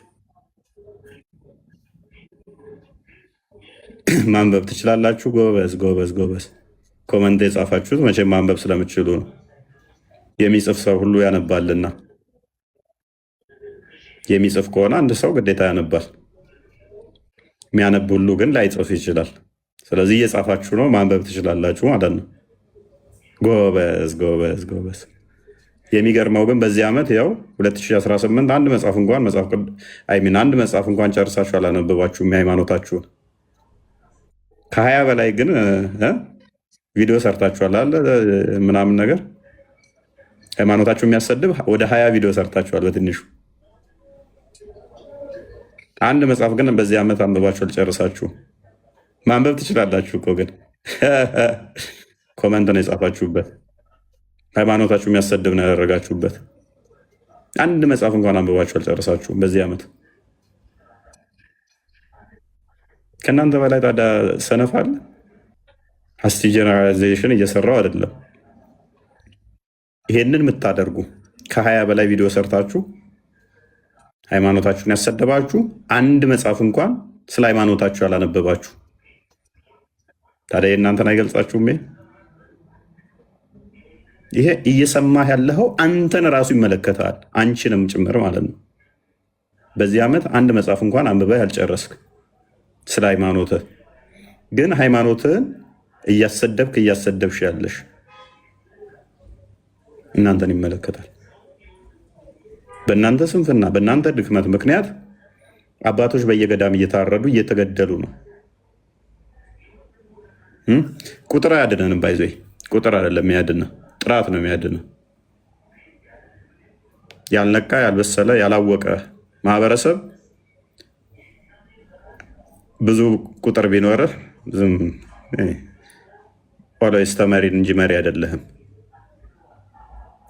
ማንበብ ትችላላችሁ። ጎበዝ። ኮመንት የጻፋችሁት መቼም ማንበብ ስለምትችሉ ነው። የሚጽፍ ሰው ሁሉ ያነባልና የሚጽፍ ከሆነ አንድ ሰው ግዴታ ያነባል። የሚያነብ ሁሉ ግን ላይጽፍ ይችላል። ስለዚህ እየጻፋችሁ ነው፣ ማንበብ ትችላላችሁ ማለት ነው። ጎበዝ። የሚገርመው ግን በዚህ ዓመት ያው 2018 አንድ መጽሐፍ እንኳን ጨርሳችሁ አላነበባችሁም የሃይማኖታችሁን። ከ20 በላይ ግን ቪዲዮ ሰርታችኋል አለ ምናምን ነገር ሃይማኖታችሁ የሚያሰድብ ወደ 20 ቪዲዮ ሰርታችኋል በትንሹ። አንድ መጽሐፍ ግን በዚህ ዓመት አንብባችሁ አልጨርሳችሁ። ማንበብ ትችላላችሁ እኮ ግን ኮመንት ነው የጻፋችሁበት። ሃይማኖታችሁ የሚያሰድብ ነው ያደረጋችሁበት። አንድ መጽሐፍ እንኳን አንብባችሁ አልጨረሳችሁም በዚህ ዓመት። ከእናንተ በላይ ታዲያ ሰነፍ አለ? ሀስቲ ጀነራላይዜሽን እየሰራው አይደለም። ይሄንን የምታደርጉ ከ20 በላይ ቪዲዮ ሰርታችሁ ሃይማኖታችሁን ያሰደባችሁ አንድ መጽሐፍ እንኳን ስለ ሃይማኖታችሁ ያላነበባችሁ ታዲያ የእናንተን አይገልጻችሁም? ይሄ እየሰማህ ያለኸው አንተን ራሱ ይመለከታል፣ አንቺንም ጭምር ማለት ነው። በዚህ ዓመት አንድ መጽሐፍ እንኳን አንብበህ ያልጨረስክ ስለ ሃይማኖትህ ግን ሃይማኖትህን እያሰደብሽ ያለሽ እናንተን ይመለከታል። በእናንተ ስንፍና በእናንተ ድክመት ምክንያት አባቶች በየገዳም እየታረዱ እየተገደሉ ነው። ቁጥር አያድነንም። ባይዞ ቁጥር አይደለም የሚያድነ ጥራት ነው የሚያድነ። ያልነቃ ያልበሰለ ያላወቀ ማህበረሰብ ብዙ ቁጥር ቢኖርህ ዝም ኦልዌይስ ተመሪን እንጂ መሪ አይደለህም።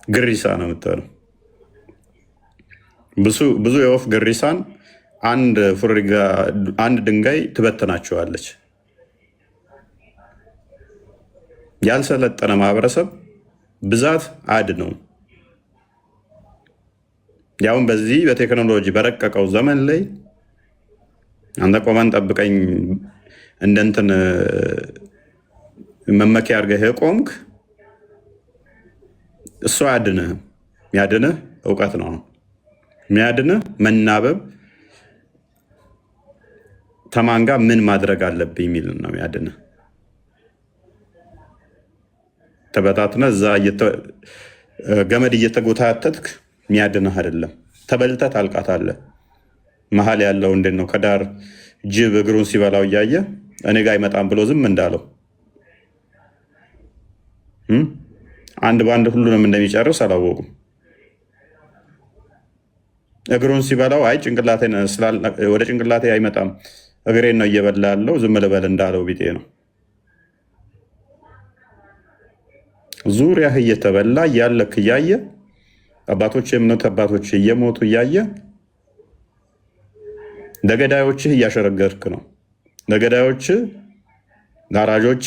ግሪሳ ነው የምትሆነው። ብዙ የወፍ ግሪሳን አንድ ድንጋይ ትበትናቸዋለች። ያልሰለጠነ ማህበረሰብ ብዛት ነው። ያውን በዚህ በቴክኖሎጂ በረቀቀው ዘመን ላይ አንተ ቆመን ጠብቀኝ እንደንትን መመኪያ አድርገህ የቆምክ እሱ አያድንህም። የሚያድንህ እውቀት ነው። የሚያድንህ መናበብ፣ ተማን ጋር ምን ማድረግ አለብኝ የሚል ነው የሚያድንህ። ተበታትነ እዛ ገመድ እየተጎታተትክ የሚያድንህ አይደለም። ተበልተህ ታልቃታለህ። መሀል ያለው እንዴት ነው? ከዳር ጅብ እግሩን ሲበላው እያየ እኔ ጋር አይመጣም ብሎ ዝም እንዳለው አንድ በአንድ ሁሉንም እንደሚጨርስ አላወቁም። እግሩን ሲበላው አይ ወደ ጭንቅላቴ አይመጣም እግሬን ነው እየበላ ያለው ዝም ልበል እንዳለው ቢጤ ነው። ዙሪያህ እየተበላ እያለክ እያየ አባቶች የእምነት አባቶች እየሞቱ እያየ ለገዳዮችህ እያሸረገርክ ነው። ለገዳዮችህ ጋራዦች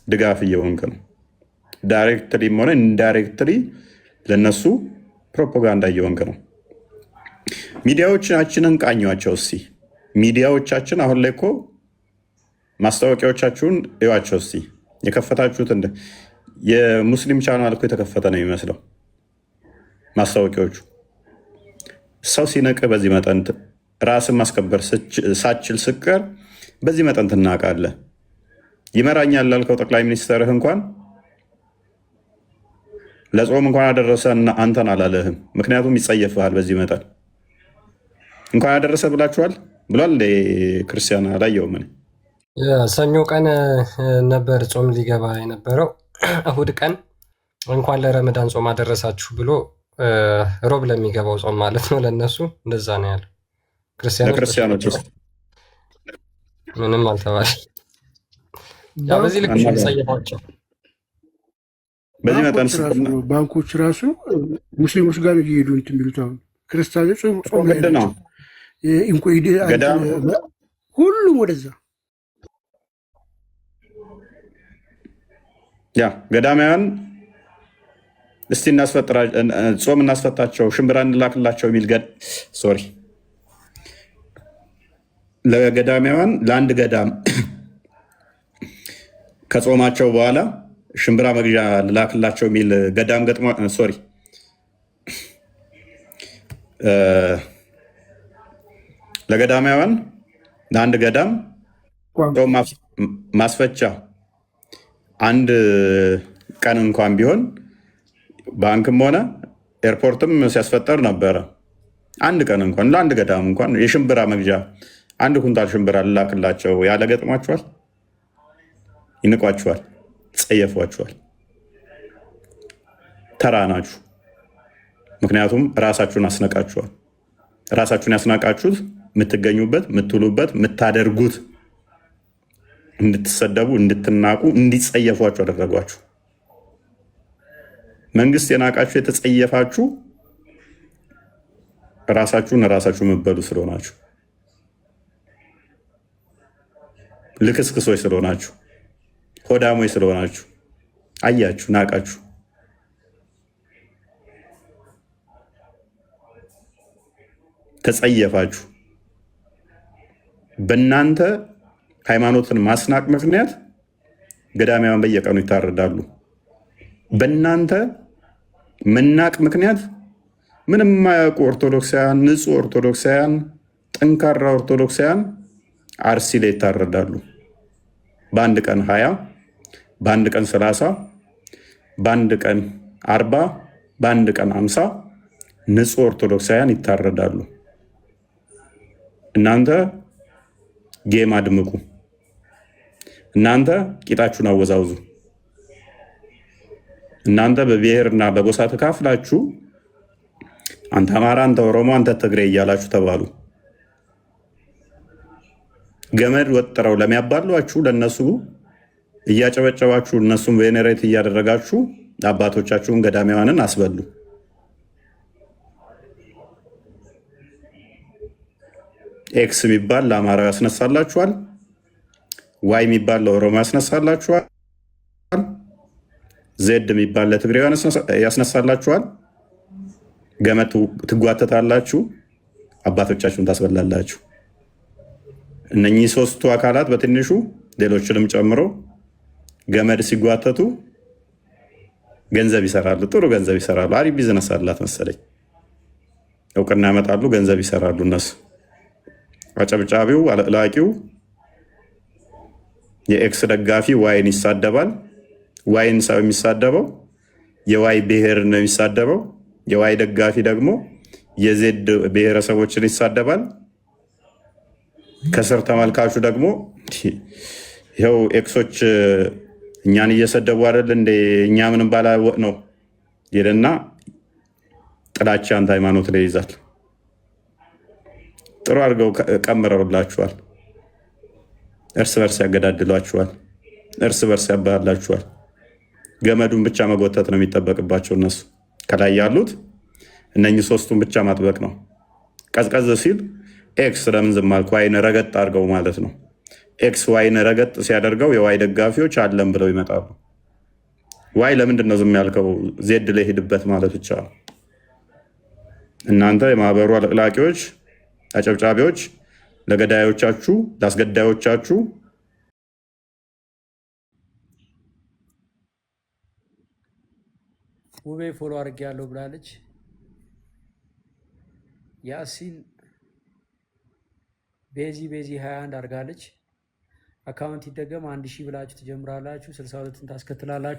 ድጋፍ እየሆንክ ነው። ዳይሬክትሪም ሆነ ኢንዳይሬክትሪ ለነሱ ፕሮፓጋንዳ እየሆንክ ነው። ሚዲያዎቻችንን ቃኟቸው እስኪ። ሚዲያዎቻችን አሁን ላይ እኮ ማስታወቂያዎቻችሁን እዩዋቸው እስኪ። የከፈታችሁት የሙስሊም ቻናል እኮ የተከፈተ ነው የሚመስለው። ማስታወቂያዎቹ ሰው ሲነቅህ በዚህ መጠን ራስን ማስከበር ሳችል ስቀር በዚህ መጠን ትናቃለህ። ይመራኛል ላልከው ጠቅላይ ሚኒስትርህ እንኳን ለጾም እንኳን አደረሰ አንተን አላለህም። ምክንያቱም ይጸየፍሃል። በዚህ መጠን እንኳን ያደረሰ ብላችኋል ብሏል። ክርስቲያን አላየውም። ሰኞ ቀን ነበር ጾም ሊገባ የነበረው። እሁድ ቀን እንኳን ለረመዳን ጾም አደረሳችሁ ብሎ ሮብ ለሚገባው ጾም ማለት ነው። ለእነሱ እንደዛ ነው ያለው። ክርስቲያኖች ምንም አልተባለ። በዚህ ልክ ጸየፏቸው። በዚህ መጠን ባንኮች ራሱ ሙስሊሞች ጋር እየሄዱ እንትን የሚሉት አሁን ክርስቲያኖች ጾም ላይ ነው። ሁሉም ወደዛ ገዳማውያን እስቲ ጾም እናስፈታቸው፣ ሽምብራ እንላክላቸው የሚል ለገዳማውያን ለአንድ ገዳም ከጾማቸው በኋላ ሽምብራ መግዣ ልላክላቸው የሚል ገዳም ገጥሞ ለገዳማውያን ለአንድ ገዳም ጾም ማስፈቻ አንድ ቀን እንኳን ቢሆን ባንክም ሆነ ኤርፖርትም ሲያስፈጠር ነበረ። አንድ ቀን እንኳን ለአንድ ገዳም እንኳን የሽምብራ መግዣ አንድ ኩንታል ሽምብራ ልላክላቸው ያለ ገጥሟችኋል? ይንቋችኋል፣ ጸየፏችኋል። ተራ ናችሁ። ምክንያቱም ራሳችሁን አስነቃችኋል። ራሳችሁን ያስናቃችሁት የምትገኙበት፣ የምትውሉበት፣ የምታደርጉት እንድትሰደቡ፣ እንድትናቁ፣ እንዲጸየፏችሁ አደረጓችሁ። መንግስት የናቃችሁ የተጸየፋችሁ ራሳችሁን የምትበሉ ስለሆናችሁ፣ ልክስክሶች ስለሆናችሁ፣ ሆዳሞች ስለሆናችሁ አያችሁ፣ ናቃችሁ። ተጸየፋችሁ። በእናንተ ሃይማኖትን ማስናቅ ምክንያት ገዳማውያን በየቀኑ ይታረዳሉ። በእናንተ መናቅ ምክንያት ምንም የማያውቁ ኦርቶዶክሳውያን፣ ንጹህ ኦርቶዶክሳውያን፣ ጠንካራ ኦርቶዶክሳውያን አርሲ ላይ ይታረዳሉ። በአንድ ቀን 20፣ በአንድ ቀን 30፣ በአንድ ቀን 40፣ በአንድ ቀን 50 ንጹህ ኦርቶዶክሳውያን ይታረዳሉ። እናንተ ጌም አድምቁ፣ እናንተ ቂጣችሁን አወዛውዙ፣ እናንተ በብሔርና በጎሳ ተካፍላችሁ አንተ አማራ፣ አንተ ኦሮሞ፣ አንተ ትግሬ እያላችሁ ተባሉ። ገመድ ወጥረው ለሚያባሏችሁ ለነሱ እያጨበጨባችሁ እነሱን ቬኔሬት እያደረጋችሁ አባቶቻችሁን ገዳማውያንን አስበሉ። ኤክስ የሚባል ለአማራው ያስነሳላችኋል። ዋይ የሚባል ለኦሮሞ ያስነሳላችኋል። ዜድ የሚባል ለትግሬው ያስነሳላችኋል። ገመድ ትጓተታላችሁ፣ አባቶቻችሁን ታስበላላችሁ። እነኚህ ሶስቱ አካላት በትንሹ ሌሎችንም ጨምሮ ገመድ ሲጓተቱ ገንዘብ ይሰራሉ፣ ጥሩ ገንዘብ ይሰራሉ። አሪፍ ቢዝነስ አላት መሰለኝ። እውቅና ያመጣሉ፣ ገንዘብ ይሰራሉ። እነሱ አጨብጫቢው፣ አለቅላቂው የኤክስ ደጋፊ ዋይን ይሳደባል። ዋይን ሰው የሚሳደበው የዋይ ብሔር ነው የሚሳደበው። የዋይ ደጋፊ ደግሞ የዜድ ብሔረሰቦችን ይሳደባል። ከስር ተመልካቹ ደግሞ ይኸው ኤክሶች እኛን እየሰደቡ አይደል እንደ እኛ ምንም ባላወቅ ነው ይልና ጥላቻ አንተ ሃይማኖት ላይ ይዛል። ጥሩ አድርገው ቀምረውላችኋል። እርስ በርስ ያገዳድሏችኋል። እርስ በርስ ያባላችኋል። ገመዱን ብቻ መጎተት ነው የሚጠበቅባቸው እነሱ። ከላይ ያሉት እነኚህ ሶስቱን ብቻ ማጥበቅ ነው። ቀዝቀዝ ሲል ኤክስ ለምን ዝም አልክ? ዋይን ረገጥ አድርገው ማለት ነው። ኤክስ ዋይን ረገጥ ሲያደርገው የዋይ ደጋፊዎች አለም ብለው ይመጣሉ። ዋይ ለምንድን ነው ዝም ያልከው? ዜድ ላይ ሄድበት ማለት ብቻ ነው። እናንተ የማህበሩ አለቅላቂዎች፣ አጨብጫቢዎች ለገዳዮቻችሁ፣ ለአስገዳዮቻችሁ ውቤ ፎሎ አድርጌ ያለው ብላለች። ያሲን ቤዚ 21 አድርጋለች። አካውንት ይደገም 1000 ብላችሁ ትጀምራላችሁ፣ 62ን ታስከትላላችሁ።